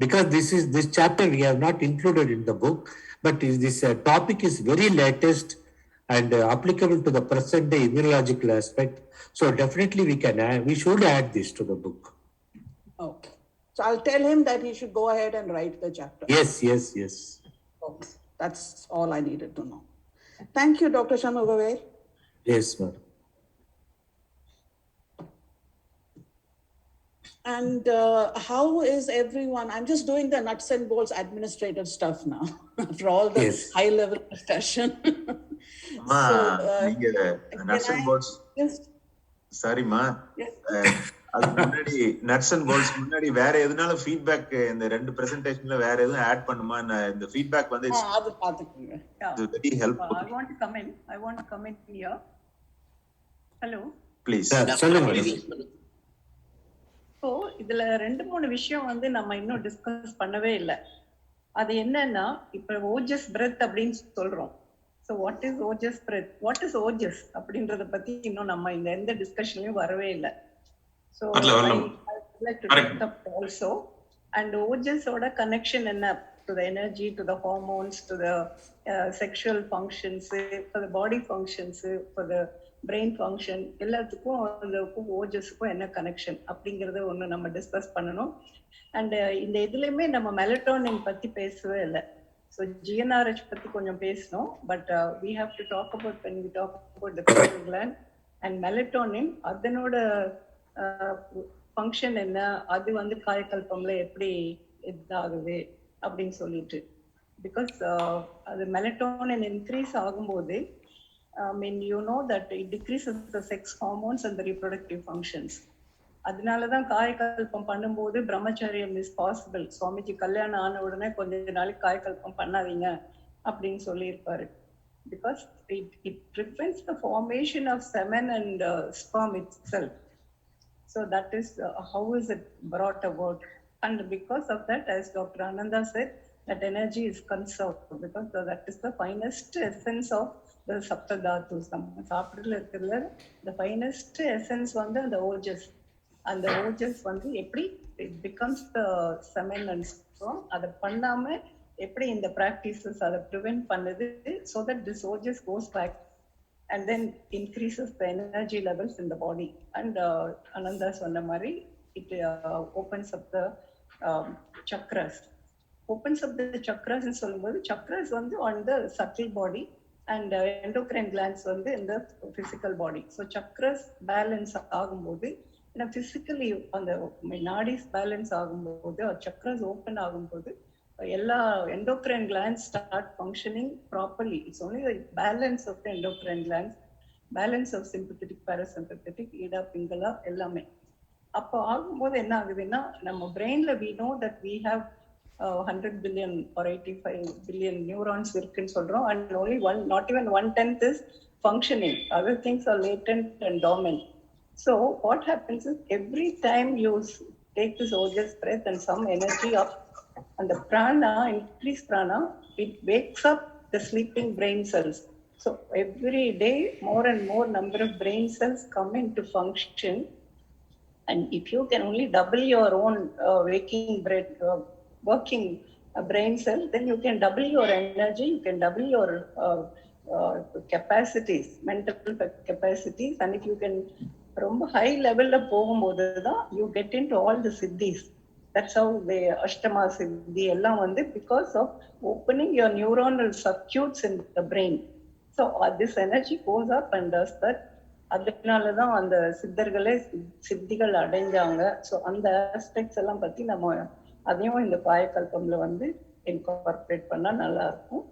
Because this chapter we have not included in the book, but this topic is very latest and applicable to the present day immunological aspect. So definitely we should add this to the book. Okay. So I'll tell him that he should go ahead and write the chapter. Yes. Okay. That's all I needed to know. Thank you, Dr. Shanmugavai. Yes, madam. And how is everyone? I'm just doing the nuts and bolts administrative stuff now after all the high-level discussion. Nuts and bolts. Yes. Sorry, ma. Yes. அதுக்கு முன்னாடி nuts and poles முன்னாடி வேற எதுனாலும் feedback இந்த ரெண்டு பிரசன்டேஷன்ல வேற எதுவும் add பண்ணுமா? இந்த ஃபீட்பேக் வந்து அது பாத்துக்கங்க. Very helpful. I want to come in here. Hello. Please. சொல்லுங்க. So இதுல 2-3 விஷயம் வந்து நம்ம இன்னும் டிஸ்கஸ் பண்ணவே இல்லை. அது என்னன்னா, இப்ப ஓஜஸ் பிரெத் அப்படின்னு சொல்றோம். So what is ஓஜஸ் பிரெத்? What is ஓஜஸ் அப்படின்றத பத்தி இன்னும் நம்ம இந்த எந்த டிஸ்கஷன்லயும் வரவே இல்லை. So I would like to take up also, and OJS oda connection enna to the energy, to the hormones, to the sexual functions, for the body functions, for the brain function, எல்லாத்துக்கும் அதுக்கும் ஓஜஸ்க்கும் என்ன connection அப்படிங்கறத ஒன்று நம்ம discuss பண்ணணும். And இந்த இதுலையுமே நம்ம மெலட்டோனின் பத்தி பேசவே இல்லை. ஸோ GnRH பத்தி கொஞ்சம் பேசணும். But we have to talk about when we talk about the pineal gland and melatonin, அதனோட ஃபங்க்ஷன் என்ன, அது வந்து காயக்கல்பம்ல எப்படி இதாகுது அப்படின்னு சொல்லிட்டு. பிகாஸ் அது மெலட்டோனின் இன்க்ரீஸ் ஆகும்போது you know that it decreases the sex hormones and the reproductive functions. அதனாலதான் காயக்கல்பம் பண்ணும்போது பிரம்மச்சரியம் இஸ் பாசிபிள். சுவாமிஜி கல்யாணம் ஆன உடனே கொஞ்ச நாளைக்கு காயக்கல்பம் பண்ணாதீங்க அப்படின்னு சொல்லியிருப்பாரு. Because it prevents the formation of semen and sperm itself. So that is how is it brought about. And because of that, as Dr. Ananda said, that energy is conserved because that is the finest essence of the saptadhatus. The finest essence வந்து அந்த ஓஜஸ். அந்த ஓஜஸ் வந்து எப்படி it becomes the semen and sperm. அதை பண்ணாம எப்படி இந்த practices அதை prevent பண்ணுது, so that this ஓஜஸ் goes back and then increases the energy levels in the body. And Ananda சொன்ன மாதிரி it opens up the chakras. Opens up the chakras ன்னு சொல்லும்போது chakras வந்து on the subtle body and endocrine glands வந்து in the physical body. So chakras balance ஆகும்போது physically அந்த நாடிஸ் balance ஆகும்போது, chakras open ஆகும்போது எல்லா endocrine glands start functioning properly. It's only the balance of the endocrine glands, balance of sympathetic, parasympathetic, ida, pingala எல்லாமே. அப்போ ஆகும்போது என்ன ஆகுதுன்னா, நம்ம பிரெயின்ல we know that we have 100 billion or 85 billion neurons இருக்குன்னு சொல்றோம். And only not even 1/10 is functioning. Other things are latent and dormant. So what happens is every time you take this ojas breath and some energy of and the prana, increased prana, it wakes up the sleeping brain cells. So every day, more and more number of brain cells come into function. And if you can only double your own working brain cell, then you can double your energy, you can double your capacities, mental capacities. And if you can ரொம்ப high level போகும்போது தான் you get into all the siddhis. That's how the Ashtama Siddhi எல்லாம் வந்து because of opening your neuronal circuits in the brain. So this energy goes up and does that. அதனாலதான் அந்த சித்தர்களே சித்திகள் அடைஞ்சாங்க. So அந்த aspects எல்லாம் பத்தி நம்ம அதையும் இந்த காயக்கல்பம்ல வந்து இன்கார்பரேட் பண்ணா நல்லா இருக்கும்.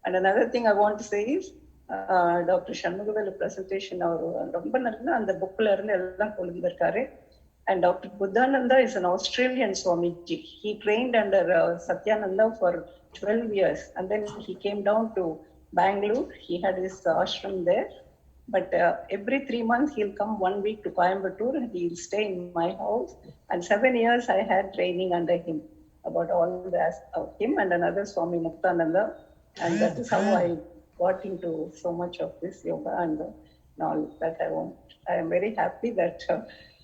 And another thing I want to say is doctor Shanmugavelu presentation அவர் ரொம்ப நல்லா அந்த புக்ல இருந்து எல்லாம் கொண்டு வந்திருக்காரு. And Dr. Buddhananda is an Australian Swamiji. He trained under Satyananda for 12 years and then he came down to Bangalore. He had his ashram there. But every 3 months he'll come 1 week to Coimbatore and he'll stay in my house. And 7 years I had training under him about all the of him and another Swami Muktananda. And that is how I got into so much of this yoga and all that I want. I am very happy that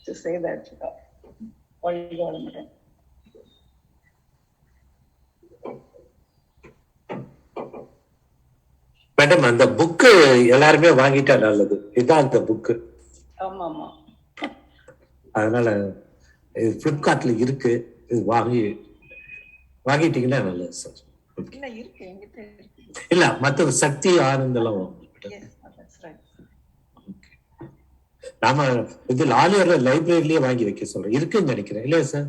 to say that all God. Madam, அந்த book எல்லாருமே வாங்கிட்டா நல்லது. இதுதான் அந்த book. ஆமா ஆமா. அதனால இது பிளிப்கார்ட்ல இருக்கு, இது வாங்கிட்டீங்கன்னா நல்லது சார். இல்ல இருக்கு என்கிட்ட இருக்கு. இல்ல மற்ற சக்தி ஆனந்தெல்லாம் நாம இது ஆலியர்ல லைப்ரரியிலேயே வாங்கி வைக்க சொல்றேன். இருக்குன்னு நினைக்கிறேன் இல்லையா சார்?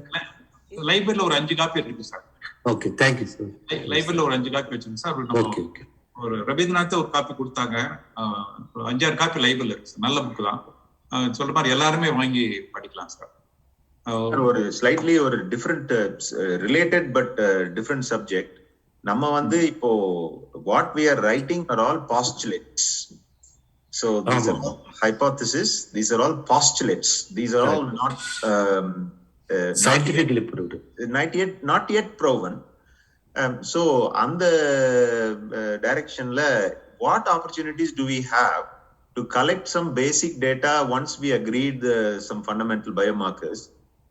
லைப்ரரியில ஒரு 5 காப்பி இருக்கு சார். Okay, thank you sir. லைப்ரரியில ஒரு 5 காப்பி வச்சிருங்க சார். Okay okay. ஒரு ரவீந்திரநாத் ஒரு காப்பி கொடுத்தாங்க, 5-6 காப்பி லைப்ரரியில இருக்கு சார். நல்ல புக்கு தான். சொல்ற மாதிரி எல்லாருமே வாங்கி படிக்கலாம் சார். ஒரு ஸ்லைட்லி ஒரு different related but different subject. நம்ம வந்து இப்போ what we are writing are all postulates. So these are all hypotheses, these are all postulates, these are all not scientifically proved, not yet proven. So on the direction la what opportunities do we have to collect some basic data once we agreed some fundamental biomarkers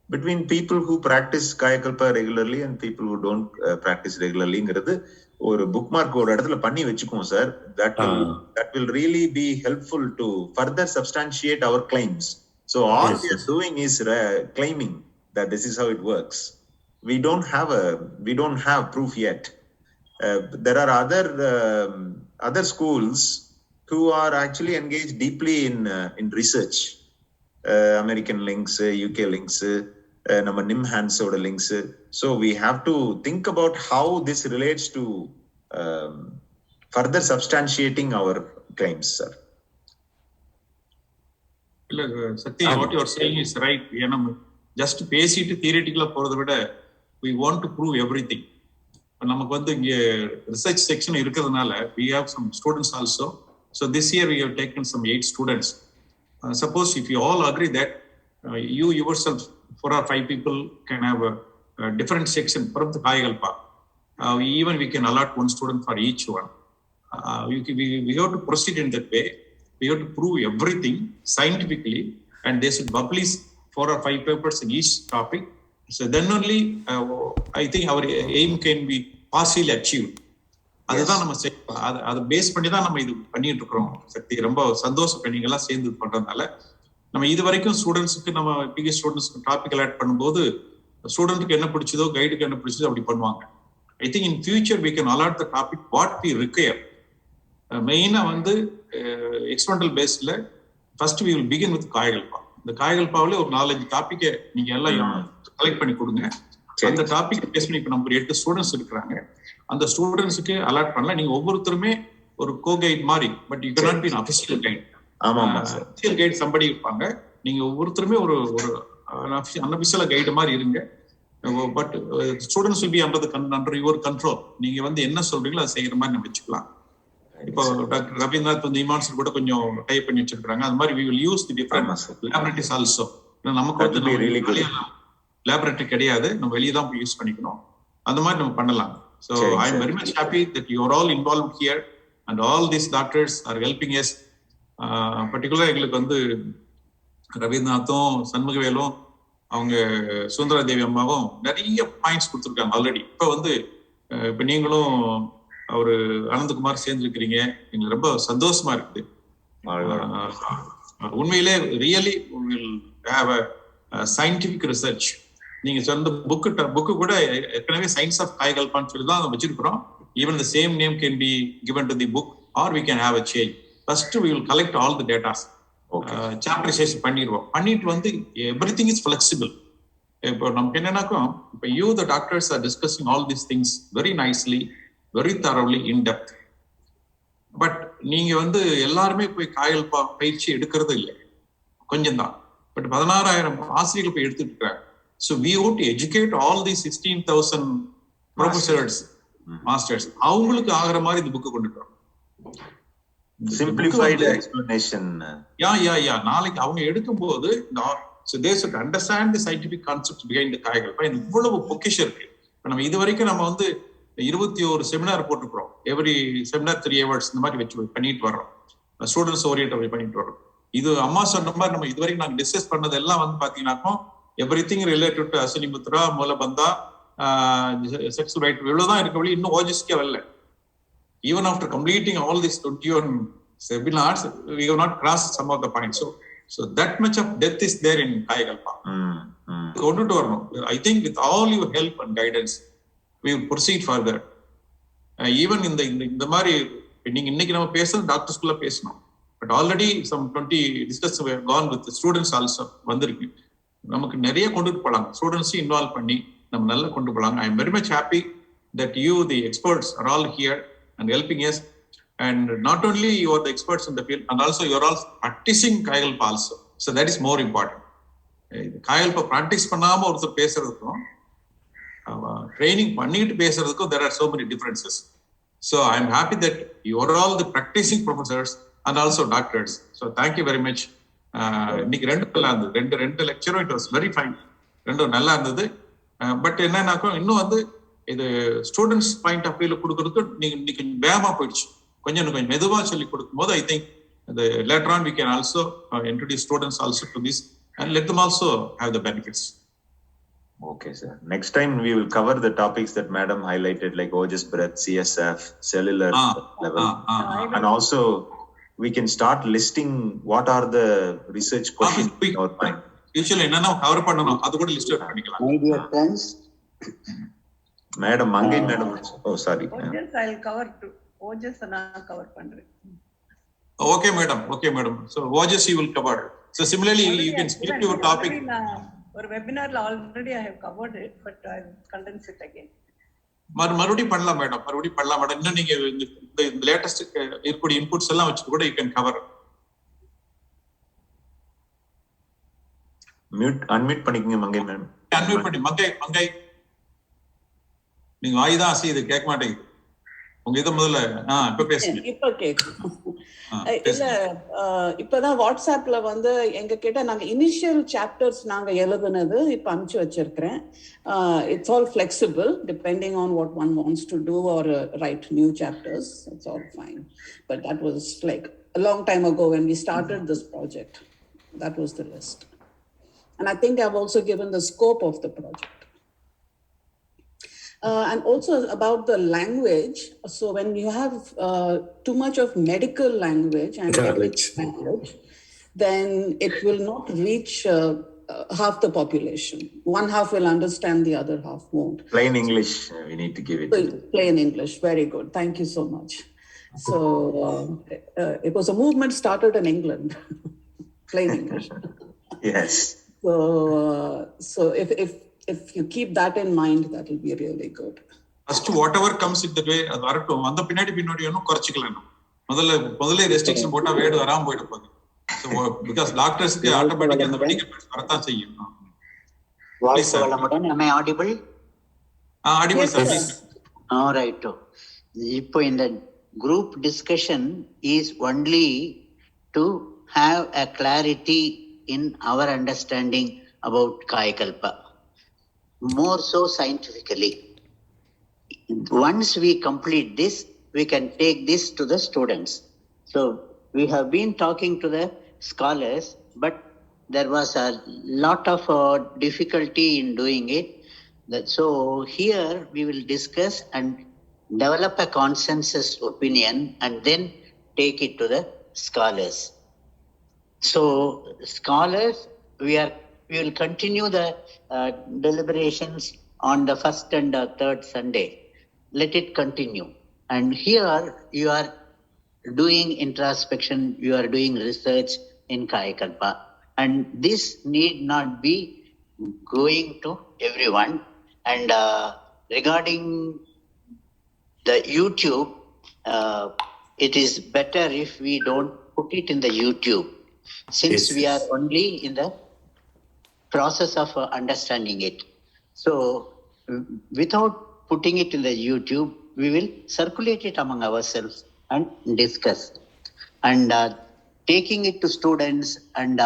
between people who practice Kayakalpa regularly and people who don't practice regularly ங்கிறது ஒரு book mark ஒரு இடத்துல பண்ணி வச்சுக்குவோம் sir. that will really be helpful to further substantiate our claims. So all we are doing is claiming that this is how it works. We don't have proof yet. There are other schools who are actually engaged deeply in research. American links, UK links, நம்ம NIMHANS ஓட links. So we have to think about how this relates to further substantiating our claims, sir. இல்ல சக்தி, what you are saying is right. ஏன்னா just பேசிட்டு தியரிட்டிக்கலா போறதை விட we want to prove everything. நமக்கு வந்து இங்க ரிசர்ச் செக்ஷன் இருக்கிறதுனால we have some students also. So this year we have taken some 8 students. Suppose if you all agree that you yourself 4 or 5 people can have a different section from the Kayakalpa. Even we can allot 1 student for each one. We have to proceed in that way. We have to prove everything scientifically, and they should publish 4 or 5 papers in each topic. So then only I think our aim can be partially achieved. அதுதான் நம்ம அதை base பண்ணி தான் நம்ம இது பண்ணிட்டு இருக்கிறோம். சக்தி, ரொம்ப சந்தோஷம் நீங்க எல்லாம் சேர்ந்து பண்றதுனால. நம்ம இது வரைக்கும் ஸ்டூடெண்ட்ஸுக்கு நம்ம பிகே ஸ்டூடெண்ட்ஸ்க்கு டாபிக் அலாட் பண்ணும்போது ஸ்டூடெண்ட்டுக்கு என்ன பிடிச்சதோ கைடுக்கு என்ன பிடிச்சதோ அப்படி பண்ணுவாங்க. I think in future we can allot the topic what we require. மெயினா வந்து எக்ஸ்பெரிமெண்டல் பேஸ்ல first we will begin with Kayakalpa. இந்த காயகல்பாவில ஒரு 4-5 டாபிக்கை நீங்க எல்லாம் கலெக்ட் பண்ணி கொடுங்க. அந்த டாபிக் பேஸ் பண்ணி இப்ப நம்ம 8 ஸ்டூடெண்ட்ஸ் இருக்கிறாங்க. அந்த ஸ்டூடெண்ட்ஸுக்கு அலாட் பண்ணலாம். நீங்க ஒவ்வொருத்தருமே ஒரு கோ கைட் மாதிரி, but you can not be an official guide. official guide somebody இருப்பாங்க. நீங்க ஒவ்வொருத்தருமே ஒரு unofficial கைடு மாதிரி இருங்க. But students will be under your control. நீங்க வந்து என்ன சொல்றீங்களோ அதை செய்யற மாதிரி நம்ம வச்சுக்கலாம். இப்போ டாக்டர் ரவீந்திரநாத் வந்து இமான்சர் கூட கொஞ்சம் டைப் பண்ணி வச்சிருக்காங்க. அது மாதிரி we will use the different laboratories also. நமக்கு வந்து லேபரேட்டரி கிடையாது, நம்ம வெளியே தான் யூஸ் பண்ணிக்கணும். அந்த மாதிரி நம்ம பண்ணலாம். So I am very much happy that you are all involved here and all these doctors are helping us. Particularly எங்களுக்கு வந்து ரவீந்திரநாத்தும் சண்முகவேலும் அவங்க சுந்தரா தேவி அம்மாவும் நிறைய பாயிண்ட்ஸ் கொடுத்துருக்காங்க ஆல்ரெடி. இப்ப நீங்களும் அவரு அனந்தகுமார் சேர்ந்துருக்கிறீங்க, எங்களுக்கு ரொம்ப சந்தோஷமா இருக்குது. உண்மையிலே really will have a scientific research. நீங்க சொன்ன புக்கு கூட ஏற்கனவே சயின்ஸ் ஆஃப் காயகல்பான்னு சொல்லி தான் வச்சிருக்கிறோம். Even the same name can be given to the book or we can have a change. First we will collect all the datas, chapterisation பண்ணிட்டு every thing is flexible. இப்போ நமக்கு என்னன்னாக்கும், இப்போ you the doctors are discussing all these things very nicely, very thoroughly, in depth. But நீங்க எல்லாருமே போய் காயகல்பா பயிற்சி எடுக்கிறது இல்லை, கொஞ்சம் தான். பட் 16,000 ஆசிரியர்கள் போய் எடுத்துட்டு இருக்காங்க. So we want to educate all the 16,000 professors, masters. அவங்களுக்கு ஆகிற மாதிரி இந்த புக்கு கொண்டு வரோம். simplified explanation. நாளைக்கு அவங்க எடுக்கும் போது so they should understand the scientific concept behind the காயகல்பா. இவ்வளவு பொக்கிஷம் இருக்கு. நம்ம இது வரைக்கும் நம்ம 21 செமினார் போட்டுக்கிறோம். எவ்ரி செமினார் 3 hours இந்த மாதிரி வச்சு பண்ணிட்டு வர்றோம். ஸ்டூடெண்ட்ஸ் ஓரியன்ட் பண்ணிட்டு வர்றோம். இது அம்மா சொன்ன மாதிரி நம்ம இது வரைக்கும் நாங்க டிஸ்கஸ் பண்ணது எல்லாம் பாத்தீங்கன்னா everything related to Ashwini Mudra, Moolabandha, sex right, இவ்வளவுதான் இருக்க வழி. இன்னும் ஓஜஸ்க்கே வரல. Even after completing all these 21 seminars, we have not crossed some of the points. So that much of depth is there in Kayakalpa. I think with all your help and guidance, we will proceed further. Even in the மாதிரி இன்னைக்கு நம்ம பேசுறது டாக்டர்ஸ்குள்ள பேசணும். But already some 20 discussions were gone with the students also வந்திருக்கு. நமக்கு நிறைய கொண்டுட்டு போலாம். ஸ்டூடெண்ட்ஸ் இன்வால்வ் பண்ணி நம்ம நல்லா கொண்டு போலாம். I am very much happy that you, the experts, are all here and helping us. And not only you are the experts in the field, and also you are all practicing Kayakalpa also. So that is more important. Kayakalpa practice பண்ணாம ஒருத்தர் பேசுறதுக்கும் training பண்ணிட்டு பேசுறதுக்கும் there are so many differences. So I am happy that you are all the practicing professors and also doctors. So thank you very much. இன்னைக்கு ரெண்டு லெக்சரும் it was very fine. ரெண்டும் நல்லா இருந்தது. பட் என்னன்னாக்கும் இன்னும் இது ஸ்டூடெண்ட்ஸ் பாயிண்ட் ஆஃப் வியூல கொடுக்கறதுக்கு நீங்க கொஞ்சம் வேகமா போயிடுச்சு. கொஞ்சம் மெதுவா சொல்லி கொடுக்கும் போது I think later on we can also introduce students also to this and let them also have the benefits. Okay, sir. Next time we will cover the topics that madam highlighted, like OJS breath, CSF, cellular level, and also we can start listing what are the research questions in our mind. Usually என்னன்னா cover பண்ணனும், அது கூட list பண்ணிக்கலாம். My dear friends, madam Mangai madam, oh sorry, OJS I'll cover too. OJS நான் cover பண்றேன். Okay madam, so OJS you will cover. So similarly you can split your topic. ஒரு வெபினார்ல already I have covered it, but I will condense it again. மறுபடியும் பண்ணலாம் madam. இன்னும் நீங்க இந்த latest இருக்கக்கூடிய inputs எல்லாம் வச்சு கூட you can cover. unmute பண்ணிக்கங்க மங்கை மேம். unmute பண்ணி மங்கை நீங்க வாய் தான் அசையுது, கேட்க மாட்டேங்குது. உங்க இதை முதல்ல இப்ப பேசுங்க. இப்ப கேட்கும். இல்ல இப்பதான் வாட்ஸ்அப்ல எங்க கிட்ட நாங்க இனிஷியல் சாப்டர்ஸ் நாங்க எழுதுனது இப்ப அனுப்பிச்சு வச்சிருக்கிறேன். It's all flexible depending on what one wants to do or write new chapters. It's all fine. But that was like a long time ago when we started this project. That was the list. And I think I've also given the scope of the project. And also about the language. So when you have too much of medical language and language, then it will not reach half the population. One half will understand, the other half won't. Plain English, we need to give it. Plain English, very good. Thank you so much. So it was a movement started in England. Plain English. Yes. So if you keep that in mind, that will be really good. First whatever comes in the way அது வரட்டும். அந்த பின்னாடி ஒன்னும் குறைச்சிக்கலாம். முதல்ல restriction போட்டா வேடு வராம போயிட போகுது. So because டாக்டர்ஸ்க்கு ஆட்டோமேட்டிக்கா அந்த மெடிக்கல் வரதான் செய்யும். வாய்ஸ் வளமுடன். Am I audible? audible sir. All right. இப்போ இந்த group discussion is only to have a clarity in our understanding about Kayakalpa. More so scientifically. Once we complete this, we can take this to the students. So we have been talking to the scholars, but there was a lot of difficulty in doing it. So here we will discuss and develop a consensus opinion and then take it to the scholars. So scholars, we will continue the deliberations on the first and third Sunday. Let it continue. And here you are doing introspection, you are doing research in Kayakalpa. And this need not be going to everyone. And regarding the YouTube, it is better if we don't put it in the YouTube, since Yes, we yes. are only in the process of understanding it. So without putting it in the YouTube, we will circulate it among ourselves and discuss. And taking it to students and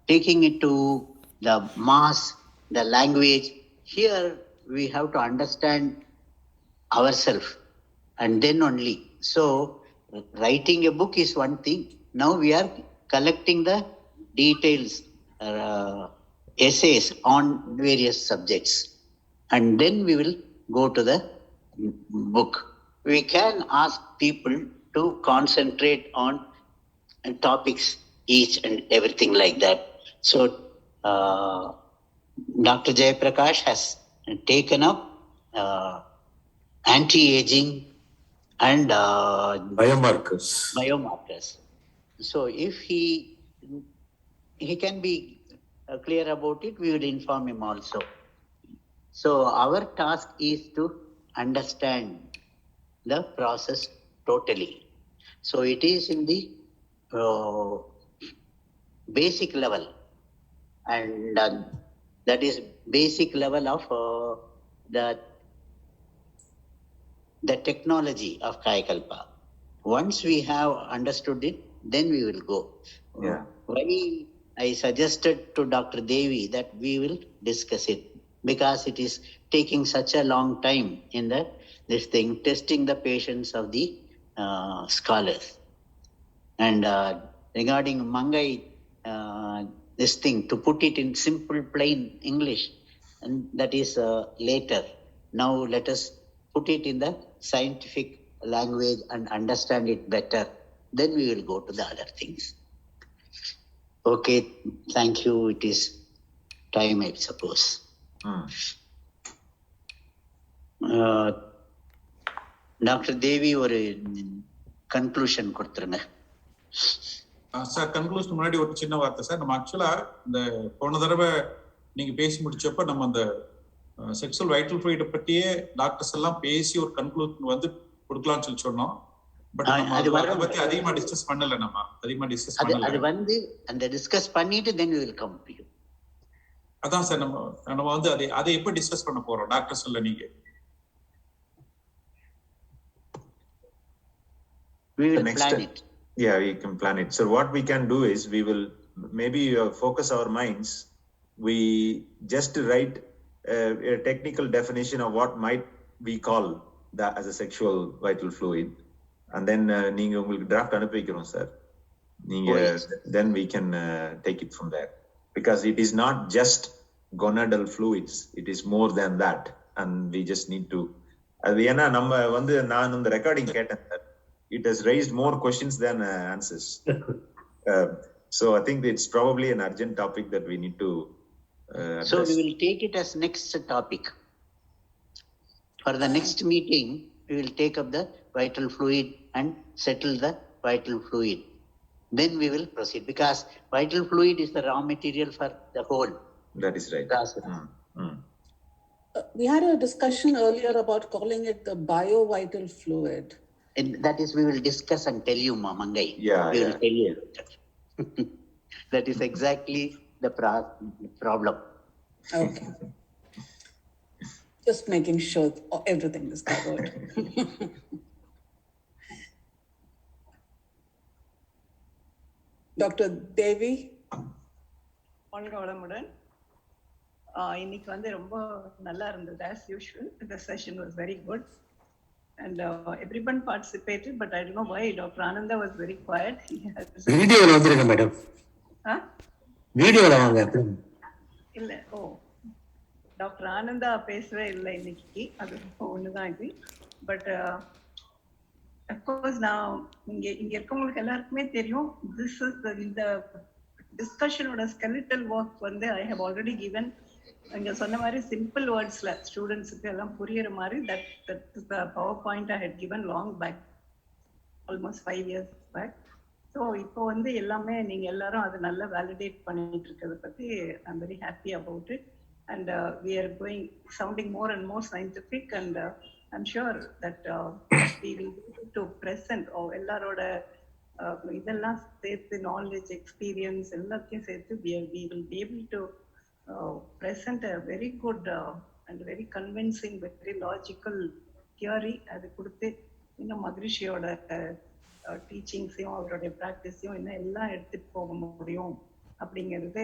taking it to the mass, the language, here we have to understand ourselves and then only. So writing a book is one thing. Now we are collecting the details, essays on various subjects, and then we will go to the book. We can ask people to concentrate on topics, each and everything like that. So Dr. Jayaprakash has taken up anti-aging and Biomarkers. So if he can be clear about it, we will inform him also. So our task is to understand the process totally. So it is in the basic level, and that is basic level of the technology of Kayakalpa. Once we have understood it, then we will go. Yeah. Why I suggested to Dr. Devi that we will discuss it, because it is taking such a long time in this thing, testing the patience of the scholars. And regarding Mangai, this thing, to put it in simple, plain English, and that is later. Now let us put it in the scientific language and understand it better. Then we will go to the other things. Okay, thank you. It is time, I suppose. Dr. Devi, ஒரு conclusion கொடுத்துருங்க. Sir conclusion முன்னாடி ஒரு சின்ன வார்த்தை sir. நம்ம ஆக்சுவலா இந்த போன தடவை நீங்க பேசி முடிச்சப்ப நம்ம அந்த செக்ஸுவல் வைட்டல் ஃப்ளூயிட பற்றியே டாக்டர்ஸ் எல்லாம் பேசி ஒரு கன்க்ளூஷன் வந்து கொடுக்கலாம்னு சொல்லி சொன்னோம். பட் அதை பத்தி அதிகமா டிஸ்கஸ் பண்ணல. அது வந்து அந்த டிஸ்கஸ் பண்ணிட்டு then we will come to you. அதான் சார் நம்ம வந்து அதை எப்ப டிஸ்கஸ் பண்ண போறோம் டாக்டர்ஸ் இல்ல நீங்க? We will plan it. Yeah, we can plan it. So what we can do is we will maybe focus our minds. We just write a technical definition of what might we call that as a sexual vital fluid, and then நீங்க உங்களுக்கு draft அனுப்பி வைக்கிறோம் sir. நீங்க then we can take it from there, because it is not just gonadal fluids, it is more than that, and we just need to அது ஏன்னா நம்ம வந்து நான் இந்த ரெக்கார்டிங் கேட்டேன் sir. It has raised more questions than answers. So I think it's probably an urgent topic that we need to address. So we will take it as next topic. For the next meeting, we will take up the vital fluid and settle the vital fluid. Then we will proceed, because vital fluid is the raw material for the whole. That is right. We had a discussion earlier about calling it the bio-vital fluid. And that is, we will discuss and tell you, Mangai. Yeah, we will tell you. That is exactly the problem. Okay. Just making sure everything is covered. Dr. Devi? வாழ்க வளமுடன். இன்னைக்கு வந்து ரொம்ப நல்லா இருந்தது as usual. The session was very good. And everyone participated, but I don't know why Dr. Ananda was very quiet. வீடியோல வந்துருங்க madam, வீடியோல வாங்க. இல்ல, ஓ, டாக்டர் ஆனந்தா பேசவே இல்லை இன்னைக்கு, அது ஒண்ணுதான் இது. பட் அஃப்கோர்ஸ் நான் இங்க இருக்கவங்களுக்கு எல்லாருக்குமே தெரியும், திஸ் இஸ் இந்த டிஸ்கஷனோட ஸ்கெலிட்டல் ஒர்க் வந்து ஐ ஹவ் ஆல்ரெடி கிவன். இங்க சொன்ன மாதிரி சிம்பிள் வேர்ட்ஸ்ல ஸ்டூடெண்ட்ஸுக்கு எல்லாம் புரியுற மாதிரி that is the power point I had given long back, almost 5 years back. So இப்போ வந்து எல்லாமே நீங்க எல்லாரும் அதை நல்லா வேலிடேட் பண்ணிட்டு இருக்கிறத பத்தி I am very happy about it. And we are going sounding more and more scientific. And I am sure that we will be to present எல்லாரோட இதெல்லாம் சேர்த்து, நாலேஜ், எக்ஸ்பீரியன்ஸ் எல்லாத்தையும் சேர்த்து we will be able to present a very good and very convincing, very logical theory. அது கொடுத்து இன்னும் மகரிஷியோட டீச்சிங்ஸையும் அவருடைய ப்ராக்டிஸையும் இன்னும் எல்லாம் எடுத்துட்டு போக முடியும் அப்படிங்கிறது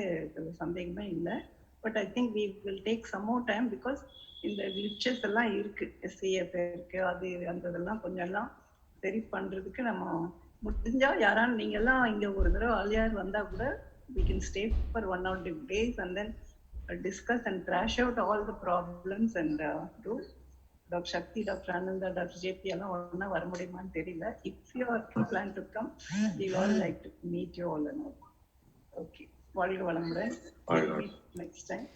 சந்தேகமே இல்லை. But I think we will take some more time, because இந்த லிக்சர்ஸ் எல்லாம் இருக்கு, எஸ்சிஎஃப் இருக்கு, அது அந்த இதெல்லாம் கொஞ்சம் எல்லாம் சரி பண்றதுக்கு நம்ம முடிஞ்சா யாரான நீங்க எல்லாம் இங்க ஒரு தடவை ஆலியார் வந்தா கூட we can stay for 1 or 2 days and then discuss and thrash out all the problems and do. Dr. Shakti, Dr. Ananda, Dr. JP எல்லாம் ஒன்னா வர முடியுமான்னு தெரியல. If you are plan to come, we all like to meet you all and all. Okay, வாழ்க வளமுடன். Next time.